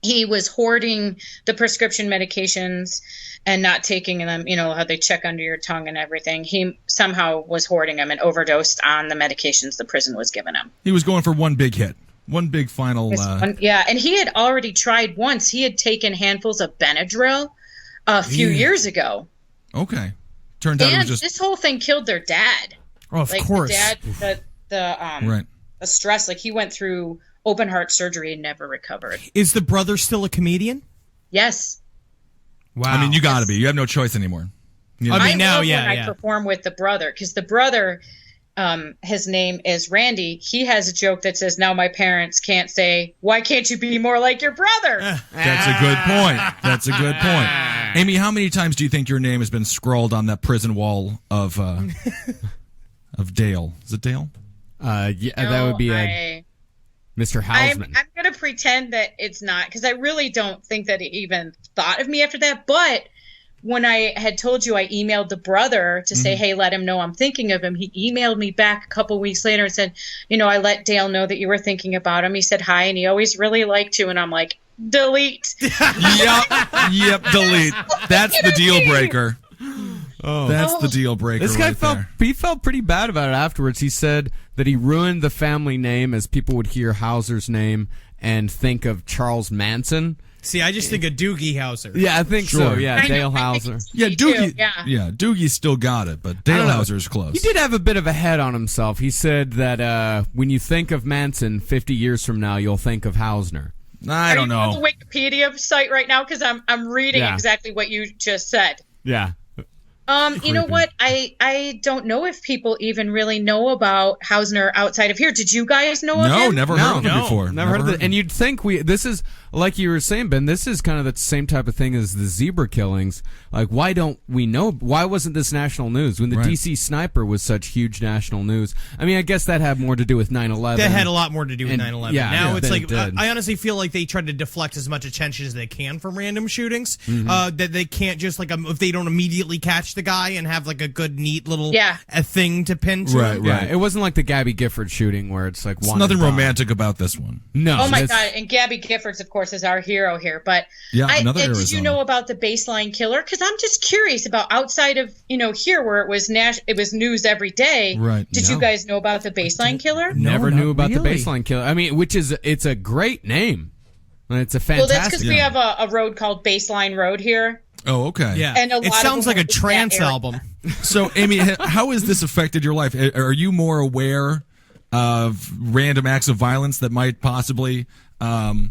he was hoarding the prescription medications and not taking them, how they check under your tongue and everything. He somehow was hoarding them and overdosed on the medications the prison was giving him. He was going for one big hit. One big final. Yeah, and he had already tried once. He had taken handfuls of Benadryl a few years ago. Okay. Turned out it was just... this whole thing killed their dad. Oh, of course. The dad, right. The stress, like he went through open heart surgery and never recovered. Is the brother still a comedian? Yes. Wow. I mean, you got to be. You have no choice anymore. You know? I mean, now, love yeah, when I perform with the brother, because the brother, his name is Randy. He has a joke that says, "Now my parents can't say, 'Why can't you be more like your brother?'" That's a good point. That's a good point. Amy, how many times do you think your name has been scrawled on that prison wall of Dale? Is it Dale? That would be Mr. Hausman. I'm going to pretend that it's not, because I really don't think that he even thought of me after that. But when I had told you I emailed the brother to say, hey, let him know I'm thinking of him, he emailed me back a couple weeks later and said, I let Dale know that you were thinking about him. He said hi, and he always really liked you. And I'm like, delete. Yep, delete. That's the deal breaker. Oh, that's the deal breaker. This guy felt pretty bad about it afterwards. He said that he ruined the family name as people would hear Hauser's name and think of Charles Manson. See, I just think of Doogie Howser. Yeah, I think so. Yeah, Dale Hauser. Yeah, Doogie. Yeah, Doogie's still got it, but Dale Hauser's close. He did have a bit of a head on himself. He said that when you think of Manson 50 years from now, you'll think of Hausner. I don't know. Are you on the Wikipedia site right now? Because I'm reading exactly what you just said. Yeah. You know what? I don't know if people even really know about Hausner outside of here. Did you guys know of him? No, never heard of him before. Never heard of it. And you'd think this is, like you were saying, Ben, this is kind of the same type of thing as the zebra killings. Like, why don't we know? Why wasn't this national news when the DC sniper was such huge national news? I mean, I guess that had more to do with 9/11. That had a lot more to do with 9/11. Yeah, now it's like, I honestly feel like they try to deflect as much attention as they can from random shootings. That they can't just, like, if they don't immediately catch the guy and have, like, a good, neat little a thing to pin to. Right. Yeah, it wasn't like the Gabby Gifford shooting where it's like There's nothing romantic about this one. No. Oh my God! And Gabby Giffords, of course, is our hero here. But another did Arizona. you know about the baseline killer? Because I'm just curious about outside of here where it was news every day. Right. Did you guys know about the baseline killer? Never knew about the baseline killer. I mean, it's a great name. It's a fantastic. Well, that's because we have a road called Baseline Road here. Oh, okay. Yeah. And it sounds like a trance album. So, Amy, how has this affected your life? Are you more aware of random acts of violence that might possibly, go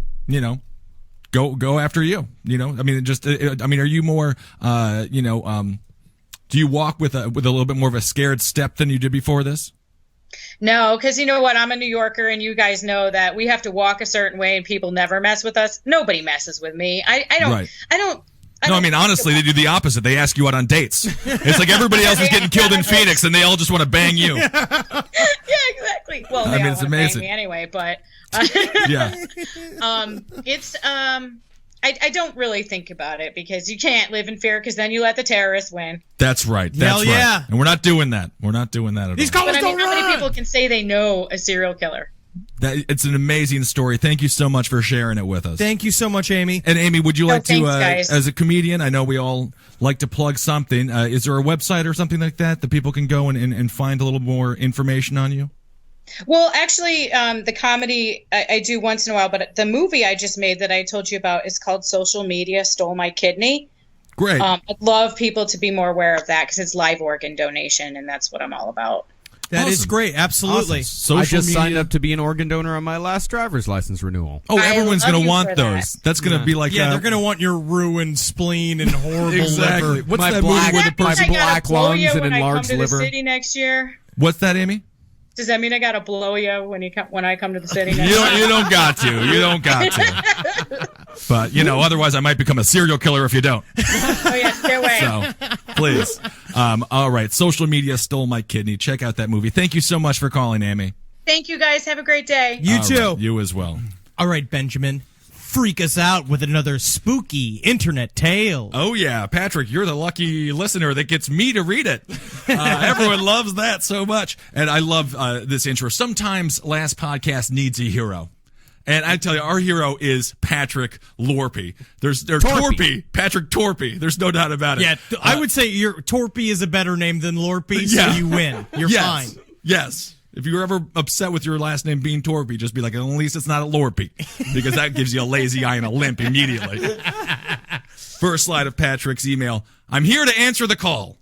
after you? I mean, are you more, do you walk with a little bit more of a scared step than you did before this? No, because you know what? I'm a New Yorker, and you guys know that we have to walk a certain way, and people never mess with us. Nobody messes with me. I don't. Right. I don't. No, I mean, honestly, they do the opposite. They ask you out on dates. It's like everybody else is getting killed in Phoenix, and they all just want to bang you. Yeah, exactly. Well, they all it's want to amazing. bang me anyway, but Yeah. it's I don't really think about it because you can't live in fear because then you let the terrorists win. That's right. That's Hell yeah. right. And we're not doing that. We're not doing that at These all. callers But I mean, don't how many run. people can say they know a serial killer? It's an amazing story. Thank you so much for sharing it with us. Thank you so much, Amy. And Amy, would you like to, thanks, guys. as a comedian, I know we all like to plug something. Is there a website or something like that people can go and find a little more information on you? Well, actually, the comedy I do once in a while, but the movie I just made that I told you about is called Social Media Stole My Kidney. Great. I'd love people to be more aware of that because it's live organ donation, and that's what I'm all about. That is Awesome. great. Absolutely. Awesome. I Social just media. signed up to be an organ donor on my last driver's license renewal. Oh, I everyone's love going to you want for those. that. That's going to be like Yeah, they're going to want your ruined spleen and horrible Exactly. liver. What's My that black- movie where the my person? I gotta black blow lungs you and when I come enlarged to liver. the city next year. What's that, Amy? Does that mean I gotta blow you when I come to the city next You year? don't got to. You don't got to. But, otherwise I might become a serial killer if you don't. Oh yeah, stay away. So, please. All right. Social Media Stole My Kidney. Check out that movie. Thank you so much for calling, Amy. Thank you guys. Have a great day. You All too. right, you as well. All right, Benjamin. Freak us out with another spooky internet tale. Oh, yeah. Patrick, you're the lucky listener that gets me to read it. Everyone loves that so much. And I love this intro. Sometimes Last Podcast needs a hero. And I tell you, our hero is Patrick Lorpe. There's Torpy, Patrick Torpy. There's no doubt about it. Yeah, I would say your Torpy is a better name than Lorpe, so you win. You're fine. Yes. If you're ever upset with your last name being Torpy, just be like, at least it's not a Lorpe, because that gives you a lazy eye and a limp immediately. First slide of Patrick's email. I'm here to answer the call.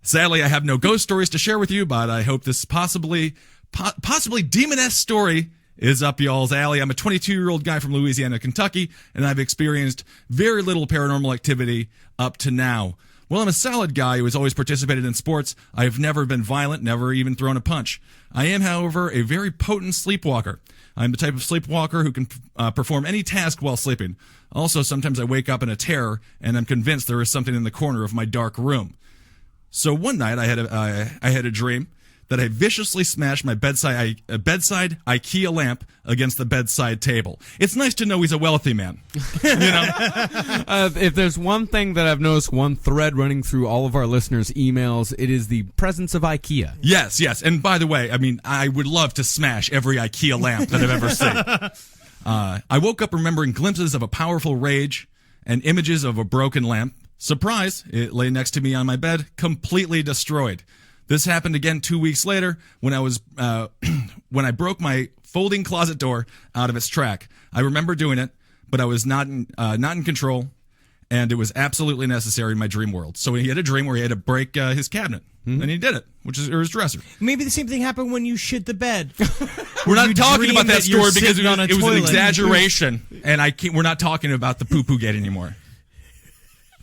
Sadly, I have no ghost stories to share with you, but I hope this possibly demon-esque story is up y'all's alley. I'm a 22-year-old guy from Louisiana, Kentucky, and I've experienced very little paranormal activity up to now. Well, I'm a solid guy who has always participated in sports. I have never been violent, never even thrown a punch. I am, however, a very potent sleepwalker. I'm the type of sleepwalker who can perform any task while sleeping. Also, sometimes I wake up in a terror, and I'm convinced there is something in the corner of my dark room. So one night, I had a dream that I viciously smashed my bedside IKEA lamp against the bedside table. It's nice to know he's a wealthy man. You know? If there's one thing that I've noticed, one thread running through all of our listeners' emails, it is the presence of IKEA. Yes. And by the way, I mean, I would love to smash every IKEA lamp that I've ever seen. I woke up remembering glimpses of a powerful rage and images of a broken lamp. Surprise, it lay next to me on my bed, completely destroyed. This happened again 2 weeks later when I broke my folding closet door out of its track. I remember doing it, but I was not in control, and it was absolutely necessary in my dream world. So he had a dream where he had to break his cabinet, and he did it, or his dresser. Maybe the same thing happened when you shit the bed. We're not talking about that story because it was an exaggeration, and we're not talking about the poo-poo gate anymore.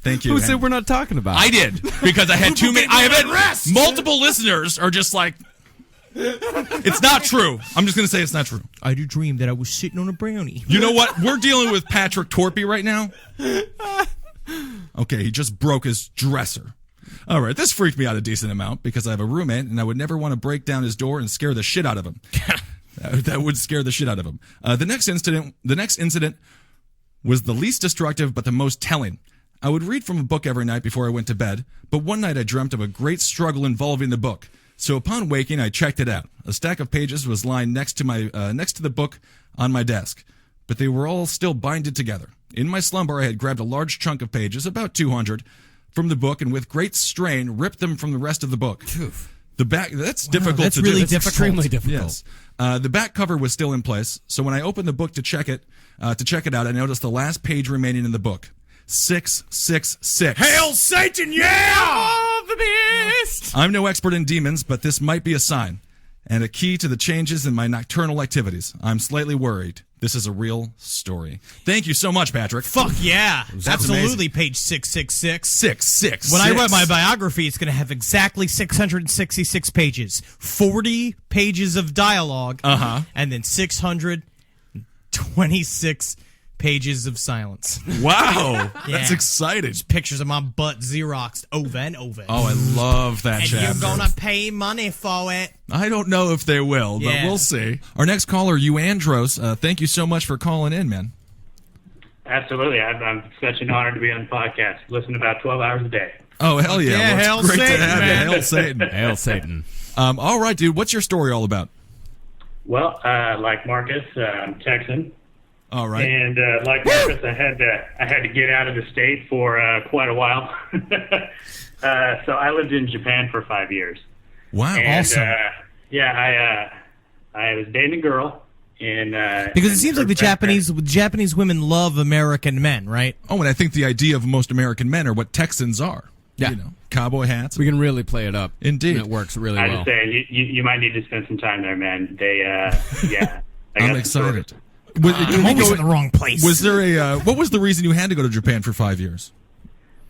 Thank you. Who said we're not talking about it? I did, because I had too many. I have had multiple listeners are just like, it's not true. I'm just going to say it's not true. I do dream that I was sitting on a brownie. You know what? We're dealing with Patrick Torpy right now. Okay, he just broke his dresser. All right, this freaked me out a decent amount because I have a roommate, and I would never want to break down his door and scare the shit out of him. That would scare the shit out of him. The next incident was the least destructive but the most telling. I would read from a book every night before I went to bed, but one night I dreamt of a great struggle involving the book. So upon waking, I checked it out. A stack of pages was lying next to the book on my desk, but they were all still binded together. In my slumber, I had grabbed a large chunk of pages, about 200, from the book, and with great strain ripped them from the rest of the book. The back, that's difficult that's to really do. difficult. Extremely difficult. Yes. The back cover was still in place, so when I opened the book to check it out, I noticed the last page remaining in the book. 666. Hail Satan, yeah! The beast! I'm no expert in demons, but this might be a sign and a key to the changes in my nocturnal activities. I'm slightly worried. This is a real story. Thank you so much, Patrick. Fuck yeah. That's Absolutely, page 666. 666. When I write my biography, it's going to have exactly 666 pages, 40 pages of dialogue, and then 626 pages of silence. Wow. Yeah. That's exciting. Pictures of my butt Xeroxed over and over. Oh, I love that and chapter. you're going to pay money for it. I don't know if they will, but we'll see. Our next caller, Andros. Thank you so much for calling in, man. Absolutely. I'm such an honor to be on the podcast. Listen about 12 hours a day. Oh, hell yeah. Yeah, well, hail great Satan, to have man. you. Hail Satan. Hail Satan. All right, dude. What's your story all about? Well, like Marcus, I'm Texan. All right. And like Marcus, I had to get out of the state for quite a while. So I lived in Japan for 5 years. Wow. And, Awesome. I was dating a girl. Because it seems like the Japanese women love American men, right? Oh, and I think the idea of most American men are what Texans are. Yeah. You know, cowboy hats. We can really play it up. Indeed. And it works really I well. just say you might need to spend some time there, man. They yeah. I'm excited. I'm always in the wrong place. Was there what was the reason you had to go to Japan for 5 years?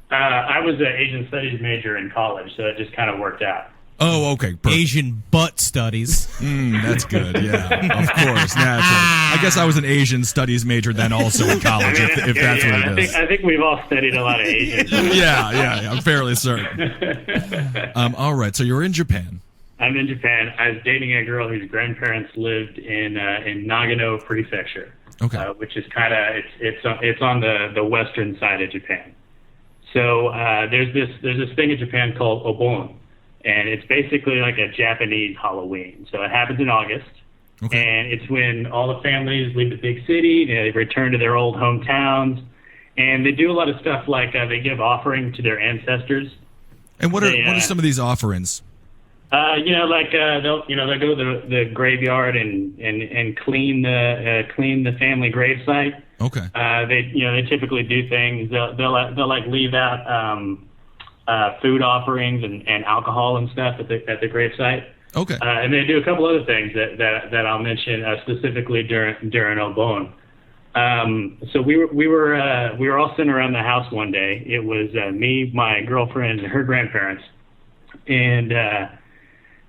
I was an Asian studies major in college, so it just kind of worked out. Oh, okay. Perfect. Asian butt studies. That's good. Yeah, of course, naturally. I guess I was an Asian studies major then also in college, if that's what it is. I think we've all studied a lot of Asians. yeah, I'm fairly certain. All right, so you're in Japan. I'm in Japan. I was dating a girl whose grandparents lived in Nagano Prefecture, which is kind of it's on the western side of Japan. So there's this thing in Japan called Obon, and it's basically like a Japanese Halloween. So it happens in August, Okay. And it's when all the families leave the big city, they return to their old hometowns, and they do a lot of stuff like they give offering to their ancestors. And what are some of these offerings? They'll go to the graveyard and clean the family gravesite. Okay. They typically do things. They'll leave out food offerings and alcohol and stuff at the gravesite. Okay. And they do a couple other things that I'll mention specifically during Obon. So we were all sitting around the house one day. It was me, my girlfriend, and her grandparents, and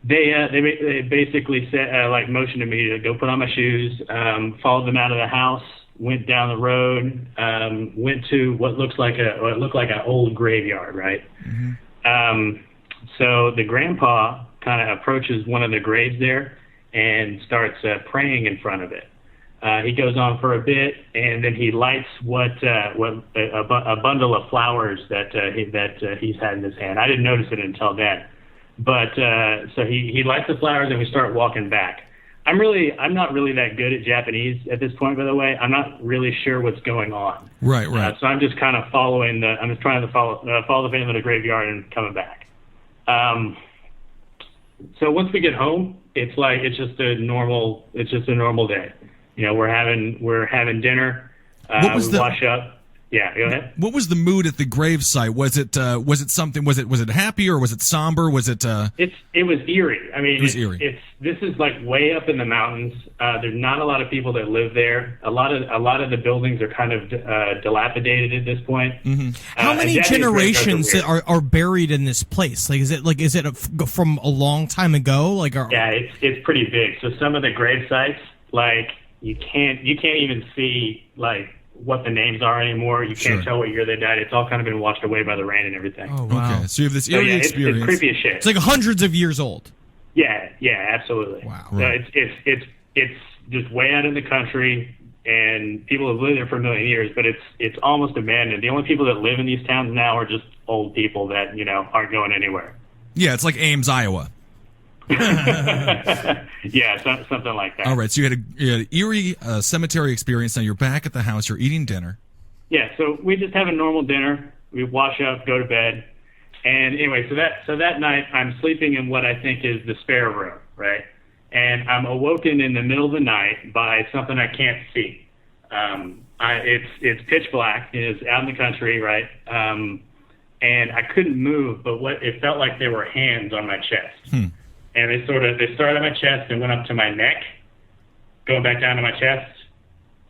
they basically said motioned to me to go put on my shoes, followed them out of the house, went down the road, went to what looked like an old graveyard, right? Mm-hmm. So the grandpa kind of approaches one of the graves there and starts praying in front of it. He goes on for a bit, and then he lights a bundle of flowers that he's had in his hand. I didn't notice it until then, but so he lights the flowers, and we start walking back. I'm not really that good at Japanese at this point, by the way. I'm not really sure what's going on. Right. So I'm just kind of I'm just trying to follow the family to the graveyard and coming back. So once we get home, it's just a normal day. We're having dinner. We wash up. Yeah, go ahead. What was the mood at the gravesite? Was it something? Was it happy or was it somber? Was it? It was eerie. I mean, it was eerie. This is like way up in the mountains. There's not a lot of people that live there. A lot of the buildings are kind of dilapidated at this point. Mm-hmm. How many generations are buried in this place? Is it from a long time ago? Yeah, it's pretty big. So some of the grave sites, you can't even see what the names are anymore. You can't tell what year they died. It's all kind of been washed away by the rain and everything. Oh, wow. Okay, so you have this eerie experience. It's creepy as shit. It's like hundreds of years old. Yeah, absolutely. Wow. Right. It's just way out in the country, and people have lived there for a million years, but it's almost abandoned. The only people that live in these towns now are just old people that aren't going anywhere. Yeah, it's like Ames, Iowa. Yeah, something like that. All right, so you had an eerie cemetery experience. Now you're back at the house. You're eating dinner. Yeah, so we just have a normal dinner. We wash up, go to bed, and anyway, so that night I'm sleeping in what I think is the spare room, right? And I'm awoken in the middle of the night by something I can't see. It's pitch black. It's out in the country, right? And I couldn't move, but it felt like there were hands on my chest. And they started on my chest and went up to my neck, going back down to my chest,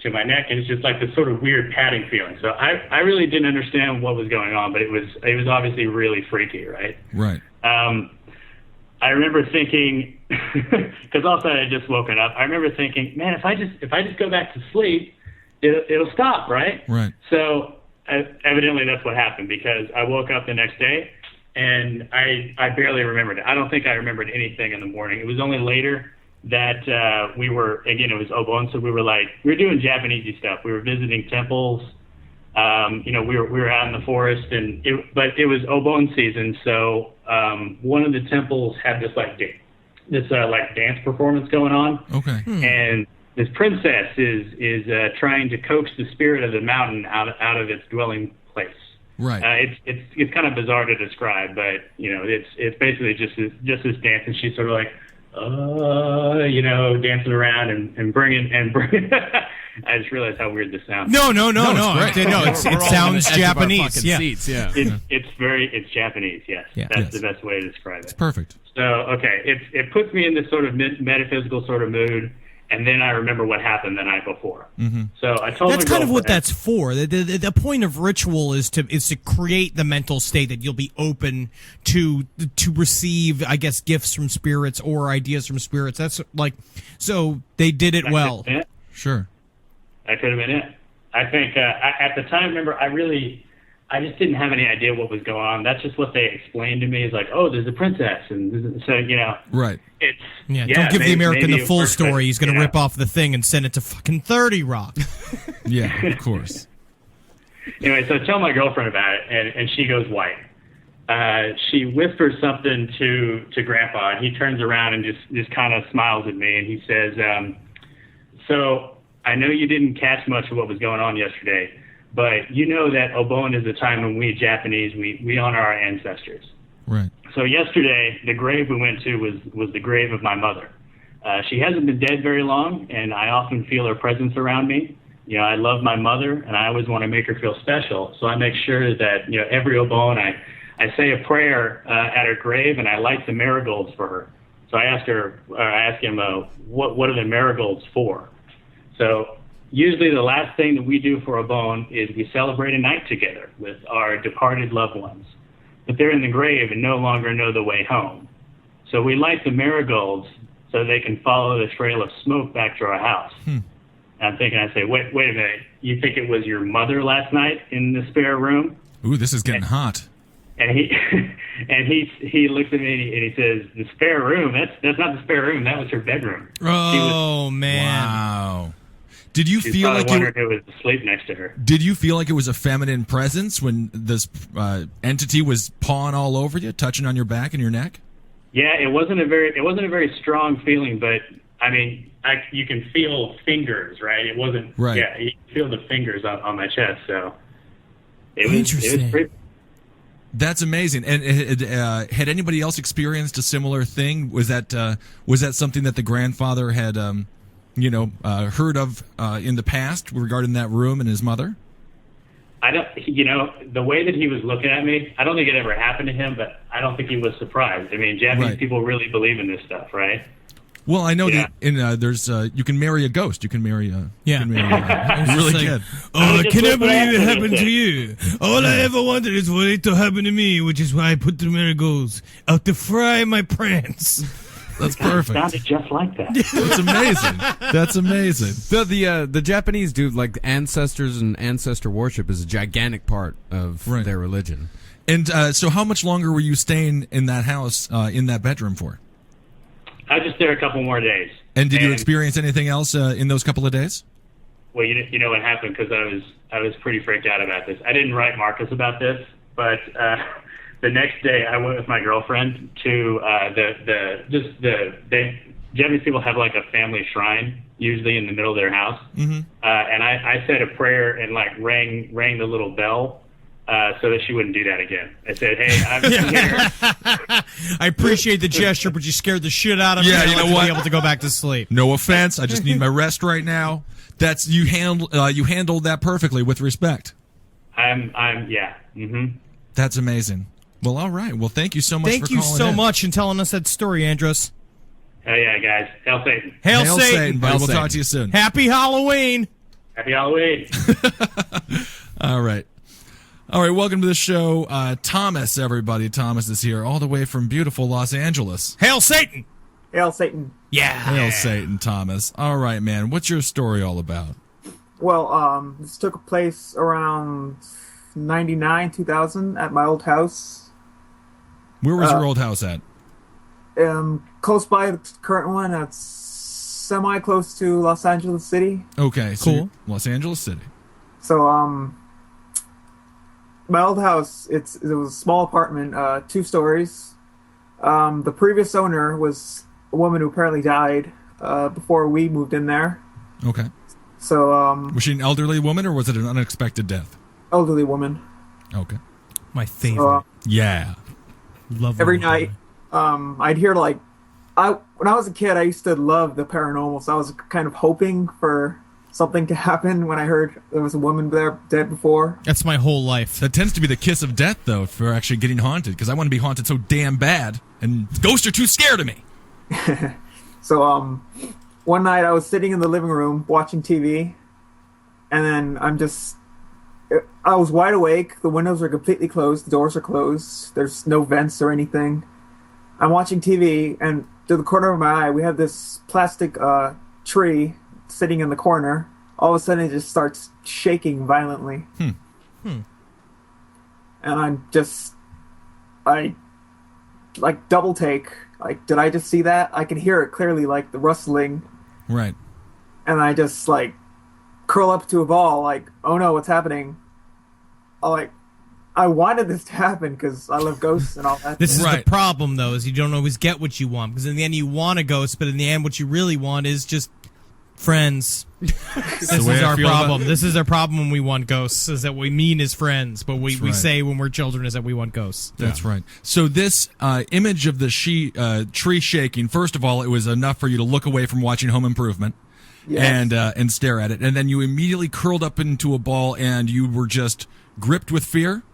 to my neck, and it's just like this sort of weird patting feeling. So I really didn't understand what was going on, but it was obviously really freaky, right? Right. I remember thinking, because also I had just woken up. I remember thinking, man, if I just go back to sleep, it'll stop, right? Right. So evidently that's what happened, because I woke up the next day. And I barely remembered it. I don't think I remembered anything in the morning. It was only later that it was Obon, so we were doing Japanese stuff. We were visiting temples. We were out in the forest, but it was Obon season, so one of the temples had this dance performance going on. Okay. And this princess is trying to coax the spirit of the mountain out of its dwelling place. Right. It's kind of bizarre to describe, but it's basically just this dance, and she's sort of like, dancing around and bringing. I just realized how weird this sounds. No. It sounds Japanese. Yeah. Seats, yeah. It's Japanese. Yes. Yeah. That's the best way to describe it. It's perfect. So okay, it puts me in this sort of metaphysical sort of mood. And then I remember what happened the night before. Mm-hmm. So I told that's kind of what that's for. The point of ritual is to create the mental state that you'll be open to receive, I guess, gifts from spirits or ideas from spirits. That's so they did it well. Sure. That could have been it. I think at the time, remember, I just didn't have any idea what was going on. That's just what they explained to me. Is like, oh, there's a princess, and so Right. Don't give the American the full story. He's going to rip off the thing and send it to fucking 30 Rock. Yeah, of course. Anyway, so I tell my girlfriend about it, and she goes white. she whispers something to Grandpa, and he turns around and just kind of smiles at me, and he says, so I know you didn't catch much of what was going on yesterday, but you know that Obon is the time when we Japanese, we honor our ancestors. Right. So yesterday, the grave we went to was the grave of my mother. She hasn't been dead very long, and I often feel her presence around me. You know, I love my mother, and I always want to make her feel special. So I make sure that, you know, every Obon, I say a prayer at her grave, and I light the marigolds for her. So I ask him, what are the marigolds for? So usually the last thing that we do for Obon is we celebrate a night together with our departed loved ones. But they're in the grave and no longer know the way home. So we light the marigolds so they can follow the trail of smoke back to our house. And I'm thinking, I say, wait a minute, you think it was your mother last night in the spare room? Ooh, this is getting hot. And he looks at me and he says, the spare room, that's not the spare room, that was her bedroom. Oh, man. Wow. Did you She's feel probably like wondering who was asleep next to her. Did you feel like it was a feminine presence when this entity was pawing all over you, touching on your back and your neck? Yeah, it wasn't a very strong feeling, but I mean, you can feel fingers, right? It wasn't. Right. Yeah, you can feel the fingers on my chest. So it Interesting. was pretty. That's amazing. And had anybody else experienced a similar thing? Was that something that the grandfather had, heard of in the past regarding that room and his mother? I don't, the way that he was looking at me, I don't think it ever happened to him, but I don't think he was surprised. I mean, Japanese people really believe in this stuff, right? Well, I know that there's you can marry a ghost. You can marry a you really can. Oh, I cannot believe it happened to you. All I ever wanted is for it to happen to me, which is why I put the marigolds out to fry my prance. That's perfect. It sounded just like that. That's amazing. That's amazing. The Japanese do, like, ancestors and ancestor worship is a gigantic part of their religion. And so how much longer were you staying in that house, in that bedroom for? I was just there a couple more days. And did you experience anything else in those couple of days? Well, you know what happened, because I was pretty freaked out about this. I didn't write Marcus about this, but the next day I went with my girlfriend to the Japanese people have like a family shrine usually in the middle of their house, and I said a prayer and like rang the little bell. So that she wouldn't do that again. I said, "Hey, I'm here." I appreciate the gesture, but you scared the shit out of me. Yeah, you know what? Be able to go back to sleep. No offense, I just need my rest right now. That's you handled that perfectly with respect. Yeah. Mm-hmm. That's amazing. Well, all right. Well, thank you so much. Thank you so much and telling us that story, Andros. Hell yeah, guys! Hail Satan! Hail Satan! Buddy. We'll talk to you soon. Happy Halloween! Happy Halloween! All right. All right, welcome to the show. Thomas, everybody. Thomas is here all the way from beautiful Los Angeles. Hail Satan! Hail Satan. Yeah. Hail Satan, Thomas. All right, man. What's your story all about? Well, this took place around 99, 2000 at my old house. Where was your old house at? Close by the current one. That's semi-close to Los Angeles City. Okay, so cool. Los Angeles City. So, my old house, it was a small apartment, 2 stories. The previous owner was a woman who apparently died before we moved in there. Okay. So, was she an elderly woman or was it an unexpected death? Elderly woman. Okay. My favorite. Yeah. Love every night, I'd hear when I was a kid, I used to love the paranormal, so I was kind of hoping for something to happen when I heard there was a woman there dead before. That's my whole life. That tends to be the kiss of death, though, for actually getting haunted, because I want to be haunted so damn bad, and ghosts are too scared of me. So, one night I was sitting in the living room watching TV, and then I was wide awake. The windows are completely closed. The doors are closed. There's no vents or anything. I'm watching TV, and to the corner of my eye, we have this plastic tree sitting in the corner. All of a sudden, it just starts shaking violently. And I like double take. Like, did I just see that? I can hear it clearly, like the rustling. Right. And I just curl up to a ball, like, oh no, what's happening? I I wanted this to happen because I love ghosts and all that. This is Right. the problem, though, is you don't always get what you want. Because in the end, you want a ghost, but in the end, what you really want is just friends. This is way I our feel about- problem. This is our problem when we want ghosts, is that what we mean is friends. But we right. say when we're children is that we want ghosts. That's right. So this image of the tree shaking, first of all, it was enough for you to look away from watching Home Improvement. Yes. And stare at it. And then you immediately curled up into a ball and you were just gripped with fear?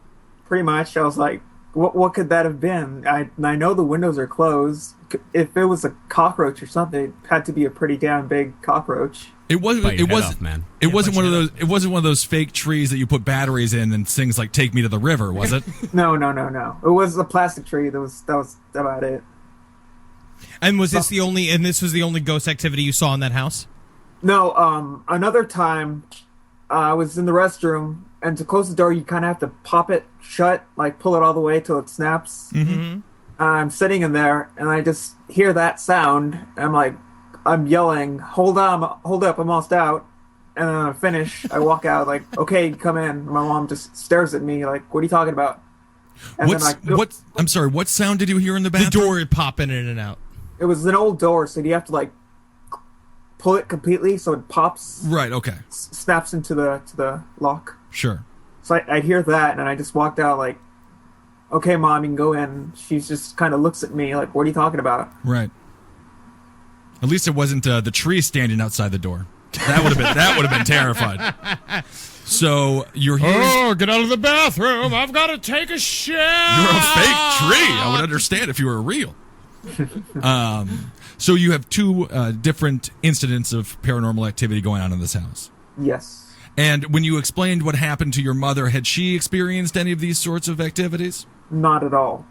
Pretty much. I was like, what could that have been? I know the windows are closed. If it was a cockroach or something, it had to be a pretty damn big cockroach. It wasn't. Bite your It head wasn't. off, man. It wasn't one of those. It wasn't one of those fake trees that you put batteries in and sings like "Take Me to the River," was it? No. It was a plastic tree. That was about it. And was this the only? And this was the only ghost activity you saw in that house? No, another time, I was in the restroom, and to close the door, you kind of have to pop it shut, like pull it all the way till it snaps. Mm-hmm. I'm sitting in there, and I just hear that sound. And I'm yelling, hold up, I'm almost out. And then I finish, I walk out, like, okay, come in. My mom just stares at me, like, what are you talking about? And I'm sorry. What sound did you hear in the The bathroom? door popping in and out. It was an old door, so you have to, like, pull it completely so it pops, Right. Okay. snaps into the lock. Sure. So I hear that, and I just walked out like, okay, Mom, you can go in. She just kind of looks at me like, what are you talking about? Right. At least it wasn't the tree standing outside the door. That would have been terrified. So you're here. Oh, get out of the bathroom! I've got to take a shit. You're a fake tree. I would understand if you were real. So you have two different incidents of paranormal activity going on in this house. Yes. And when you explained what happened to your mother, had she experienced any of these sorts of activities? Not at all.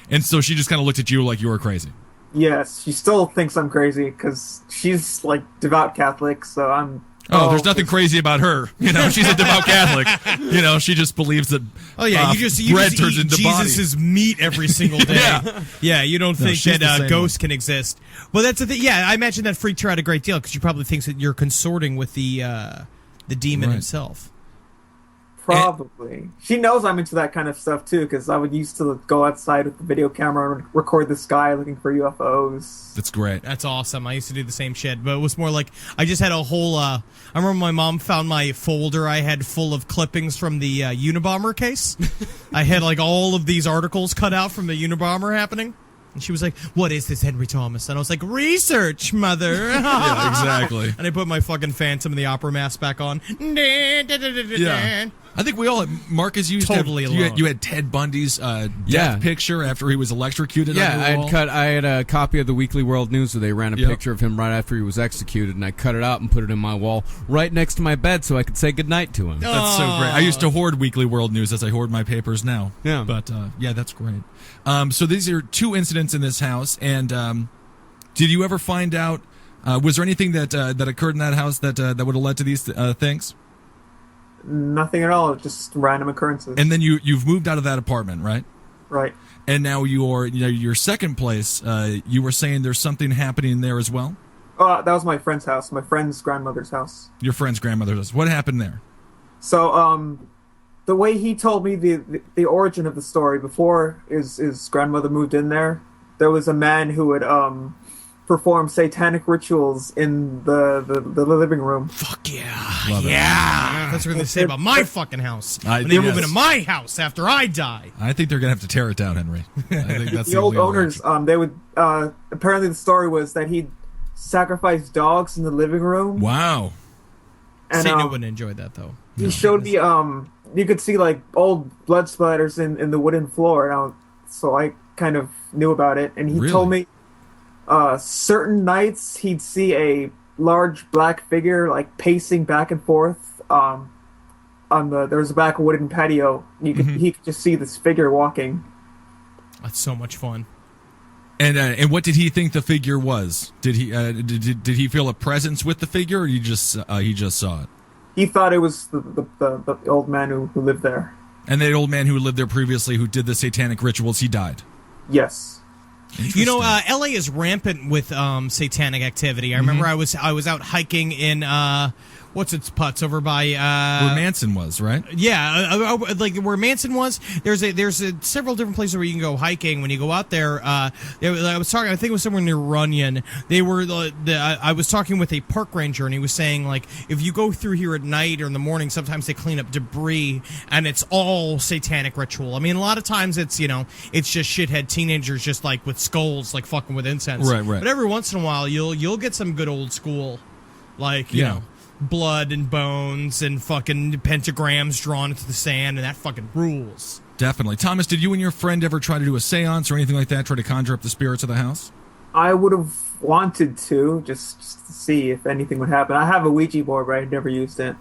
And so she just kind of looked at you like you were crazy. Yes, she still thinks I'm crazy because she's like devout Catholic, so I'm... Oh, there's nothing crazy about her. You know, she's a devout Catholic. You know, she just believes that you bread just turns eat into body. Jesus' meat every single day. Yeah. You don't No, think she's the that same ghosts can exist. Well, that's the thing. Yeah, I imagine that freaked her out a great deal because she probably thinks that you're consorting with the demon Right. himself. Probably. She knows I'm into that kind of stuff too, because I would used to go outside with the video camera and record the sky looking for UFOs. That's great. That's awesome. I used to do the same shit, but it was more like I just had a whole. I remember my mom found my folder I had full of clippings from the Unabomber case. I had like all of these articles cut out from the Unabomber happening. And she was like, "What is this, Henry Thomas?" And I was like, "Research, mother." Yeah, exactly. And I put my fucking Phantom of the Opera mask back on. Yeah. I think we all had, Marcus, you Totally alone. you had Ted Bundy's death picture after he was electrocuted. Yeah, on your wall. I had a copy of the Weekly World News where they ran a picture of him right after he was executed, and I cut it out and put it in my wall right next to my bed so I could say goodnight to him. That's so great. I used to hoard Weekly World News as I hoard my papers now. Yeah. But, yeah, that's great. So these are two incidents in this house, and did you ever find out, was there anything that occurred in that house that would have led to these things? Nothing at all, just random occurrences. And then you've moved out of that apartment, right? Right. And now your second place, you were saying there's something happening there as well? Oh, that was my friend's house, my friend's grandmother's house. Your friend's grandmother's house. What happened there? So, the way he told me the origin of the story before his grandmother moved in there was a man who would perform satanic rituals in the living room. Fuck yeah. Love it. Yeah. That's what they say about my fucking house. When they move into my house after I die. I think they're going to have to tear it down, Henry. I think that's The old only owners, they would, apparently the story was that he'd sacrifice dogs in the living room. Wow. And, Satan wouldn't enjoy that, though. He showed me, you could see, like, old blood splatters in the wooden floor, so I kind of knew about it, and he told me certain nights he'd see a large black figure, like, pacing back and forth, there was a back wooden patio. He could just see this figure walking. That's so much fun. And what did he think the figure was? Did he feel a presence with the figure, or he just saw it? He thought it was the old man who lived there. And that old man who lived there previously, who did the satanic rituals, he died. Yes. You know, LA is rampant with satanic activity. I remember I was out hiking in what's its putts over by Where Manson was, right? Yeah, like where Manson was. There's several different places where you can go hiking. When you go out there, I think it was somewhere near Runyon. I was talking with a park ranger, and he was saying, like, if you go through here at night or in the morning, sometimes they clean up debris, and it's all satanic ritual. I mean, a lot of times it's just shithead teenagers just like with skulls, like fucking with incense. Right. But every once in a while, you'll get some good old school, like you know, blood and bones and fucking pentagrams drawn into the sand, and that fucking rules. Definitely. Thomas, did you and your friend ever try to do a seance or anything like that, try to conjure up the spirits of the house? I would have wanted to, just to see if anything would happen. I have a Ouija board, but I've never used it.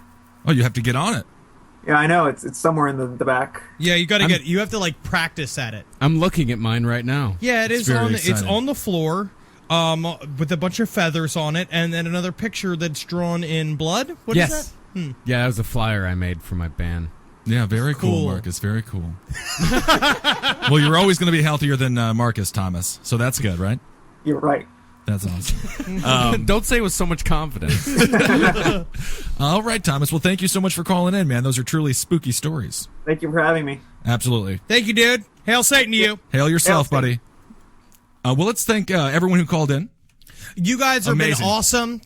Oh, you have to get on it. Yeah, I know. It's somewhere in the back. Yeah, you have to like practice at it. I'm looking at mine right now. Yeah, it's on the floor. With a bunch of feathers on it, and then another picture that's drawn in blood. What is that? Yeah, that was a flyer I made for my band. Yeah, very cool, Marcus. Very cool. Well, you're always going to be healthier than Marcus, Thomas. So that's good, right? You're right. That's awesome. Don't say it with so much confidence. All right, Thomas. Well, thank you so much for calling in, man. Those are truly spooky stories. Thank you for having me. Absolutely. Thank you, dude. Hail Satan to you. Hail yourself, buddy. Well, let's thank everyone who called in. You guys have Amazing. been awesome.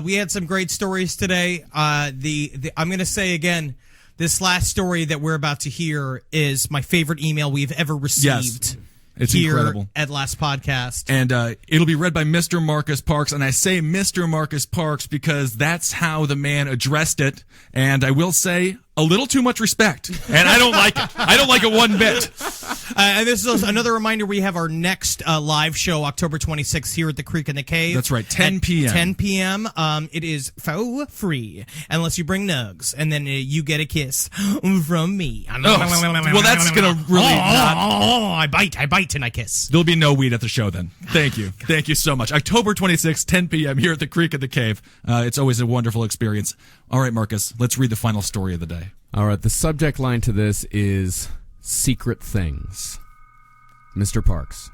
We had some great stories today. I'm going to say again, this last story that we're about to hear is my favorite email we've ever received. Yes. It's here incredible. At Last Podcast. And it'll be read by Mr. Marcus Parks. And I say Mr. Marcus Parks because that's how the man addressed it. And I will say a little too much respect. And I don't like it. I don't like it one bit. And this is another reminder. We have our next live show, October 26th, here at the Creek in the Cave. That's right, 10 p.m. 10 p.m. It is for free, unless you bring nugs, and then you get a kiss from me. Well, that's going to really not... I bite, and I kiss. There'll be no weed at the show then. Thank you. Thank you so much. October 26th, 10 p.m. here at the Creek in the Cave. It's always a wonderful experience. All right, Marcus, let's read the final story of the day. All right, the subject line to this is Secret Things. Mr. Parks.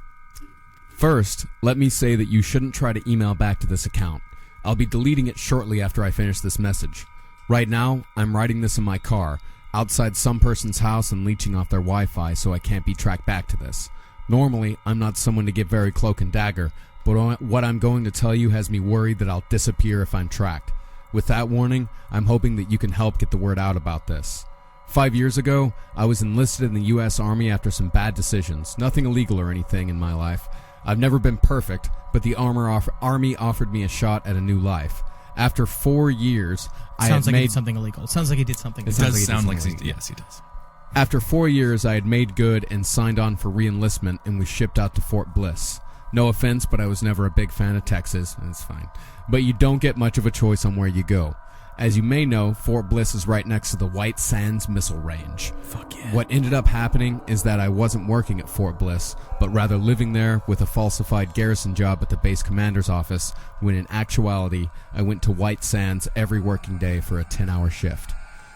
First, let me say that you shouldn't try to email back to this account. I'll be deleting it shortly after I finish this message. Right now, I'm writing this in my car, outside some person's house and leeching off their Wi-Fi so I can't be tracked back to this. Normally, I'm not someone to get very cloak and dagger, but what I'm going to tell you has me worried that I'll disappear if I'm tracked. With that warning, I'm hoping that you can help get the word out about this. 5 years ago, I was enlisted in the U.S. Army after some bad decisions. Nothing illegal or anything in my life. I've never been perfect, but the Army offered me a shot at a new life. After 4 years, Sounds like he did something illegal. It sounds like he did something illegal. It does sound like yes, he does. After 4 years, I had made good and signed on for re-enlistment and was shipped out to Fort Bliss. No offense, but I was never a big fan of Texas. It's fine. But you don't get much of a choice on where you go. As you may know, Fort Bliss is right next to the White Sands Missile Range. Fuck yeah. What ended up happening is that I wasn't working at Fort Bliss, but rather living there with a falsified garrison job at the base commander's office, when in actuality, I went to White Sands every working day for a 10-hour shift.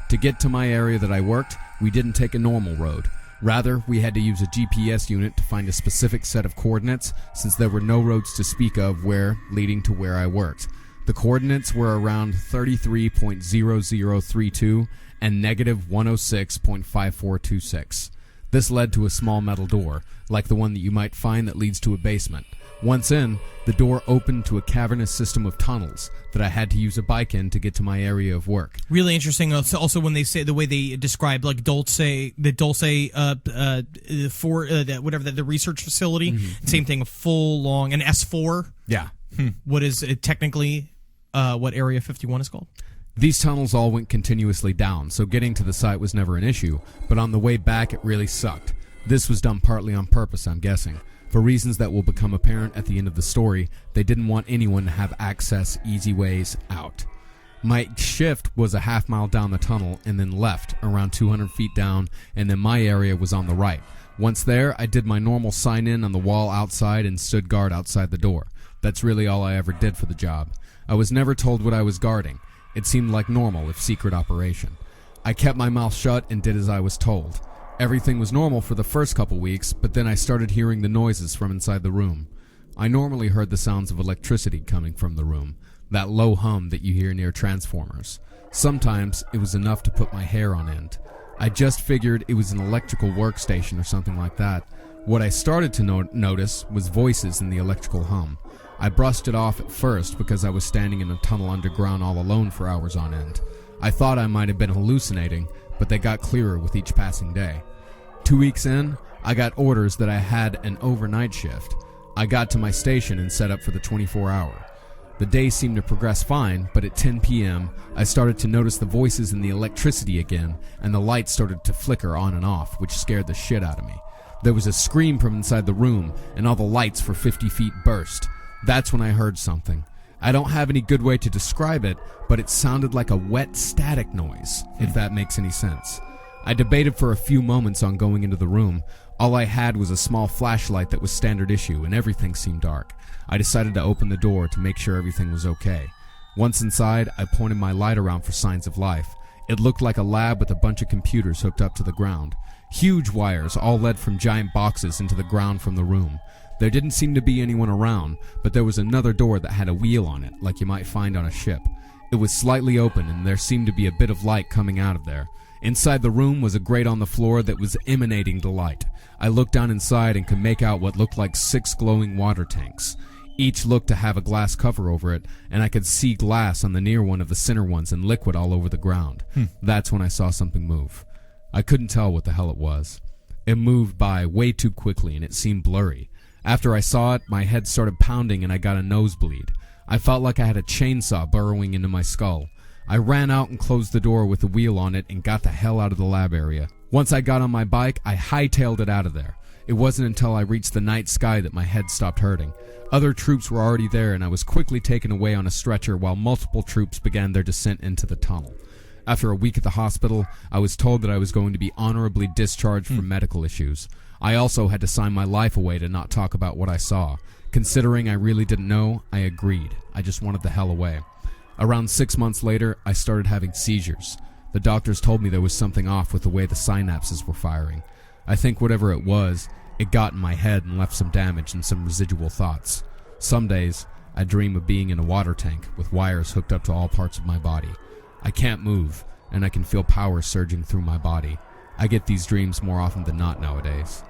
To get to my area that I worked, we didn't take a normal road. Rather, we had to use a GPS unit to find a specific set of coordinates, since there were no roads to speak of leading to where I worked. The coordinates were around 33.0032 and negative 106.5426. This led to a small metal door, like the one that you might find that leads to a basement. Once in, the door opened to a cavernous system of tunnels that I had to use a bike in to get to my area of work. Really interesting. Also, when they say the way they describe like the research facility, Mm-hmm. same thing, a full long an S4. Yeah. What is it technically? What Area 51 is called? These tunnels all went continuously down, so getting to the site was never an issue, but on the way back it really sucked. This was done partly on purpose, I'm guessing. For reasons that will become apparent at the end of the story, they didn't want anyone to have access easy ways out. My shift was a half-mile down the tunnel and then left, around 200 feet down, and then my area was on the right. Once there, I did my normal sign-in on the wall outside and stood guard outside the door. That's really all I ever did for the job. I was never told what I was guarding. It seemed like normal, if secret operation. I kept my mouth shut and did as I was told. Everything was normal for the first couple weeks, but then I started hearing the noises from inside the room. I normally heard the sounds of electricity coming from the room. that low hum that you hear near transformers. Sometimes it was enough to put my hair on end. I just figured it was an electrical workstation or something like that. What I started to notice was voices in the electrical hum. I brushed it off at first because I was standing in a tunnel underground all alone for hours on end. I thought I might have been hallucinating, but they got clearer with each passing day. 2 weeks in, I got orders that I had an overnight shift. I got to my station and set up for the 24-hour. The day seemed to progress fine, but at 10 p.m., I started to notice the voices and the electricity again, and the lights started to flicker on and off, which scared the shit out of me. There was a scream from inside the room, and all the lights for 50 feet burst. That's when I heard something. I don't have any good way to describe it, but it sounded like a wet static noise, if that makes any sense. I debated for a few moments on going into the room. All I had was a small flashlight that was standard issue, and everything seemed dark. I decided to open the door to make sure everything was okay. Once inside, I pointed my light around for signs of life. It looked like a lab with a bunch of computers hooked up to the ground. Huge wires all led from giant boxes into the ground from the room. There didn't seem to be anyone around, but there was another door that had a wheel on it, like you might find on a ship. It was slightly open, and there seemed to be a bit of light coming out of there. Inside the room was a grate on the floor that was emanating the light. I looked down inside and could make out what looked like 6 glowing water tanks. Each looked to have a glass cover over it, and I could see glass on the near one of the center ones and liquid all over the ground. That's when I saw something move. I couldn't tell what the hell it was. It moved by way too quickly, and it seemed blurry. After I saw it, my head started pounding and I got a nosebleed. I felt like I had a chainsaw burrowing into my skull. I ran out and closed the door with the wheel on it and got the hell out of the lab area. Once I got on my bike, I hightailed it out of there. It wasn't until I reached the night sky that my head stopped hurting. Other troops were already there, and I was quickly taken away on a stretcher while multiple troops began their descent into the tunnel. After a week at the hospital, I was told that I was going to be honorably discharged for medical issues. I also had to sign my life away to not talk about what I saw. Considering I really didn't know, I agreed. I just wanted the hell away. Around 6 months later, I started having seizures. The doctors told me there was something off with the way the synapses were firing. I think whatever it was, it got in my head and left some damage and some residual thoughts. Some days, I dream of being in a water tank with wires hooked up to all parts of my body. I can't move, and I can feel power surging through my body. I get these dreams more often than not nowadays.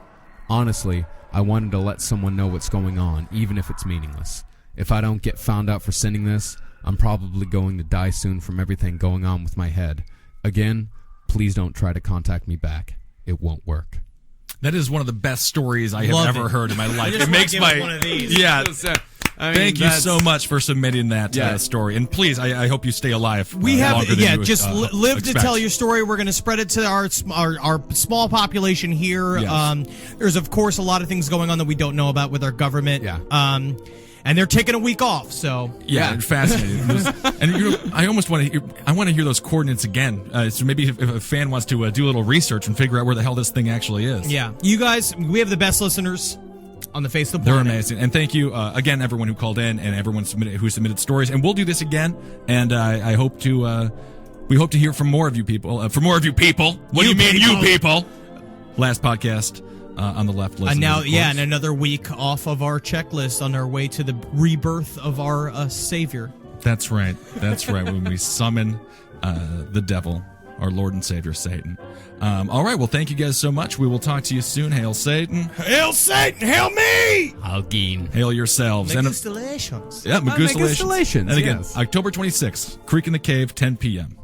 Honestly, I wanted to let someone know what's going on, even if it's meaningless. If I don't get found out for sending this, I'm probably going to die soon from everything going on with my head. Again, please don't try to contact me back. It won't work. That is one of the best stories I have ever heard in my life. It makes my one of these. Yeah. Thank you so much for submitting that story, and please, I hope you stay alive. We have, longer than you, just live expect. to tell your story. We're going to spread it to our small population here. Yes. There's of course a lot of things going on that we don't know about with our government. Yeah. And they're taking a week off, so yeah, fascinating. And I almost want to hear. I want to hear those coordinates again. So maybe if a fan wants to do a little research and figure out where the hell this thing actually is. yeah, you guys, we have the best listeners on the face of the They're planet. amazing, and thank you again, everyone who called in and everyone who submitted stories. And we'll do this again. And I hope to. We hope to hear from more of you people. For more of you people. What do you mean, you people? Last podcast. On the left list. And now, and another week off of our checklist on our way to the rebirth of our Savior. That's right. That's right. When we summon the devil, our Lord and Savior, Satan. All right. Well, thank you guys so much. We will talk to you soon. Hail Satan. Hail Satan! Hail me! Algeen. Hail yourselves. Megustalations. Yeah, Megustalations. Megustalations, And again, yes. October 26th, Creek in the Cave, 10 p.m.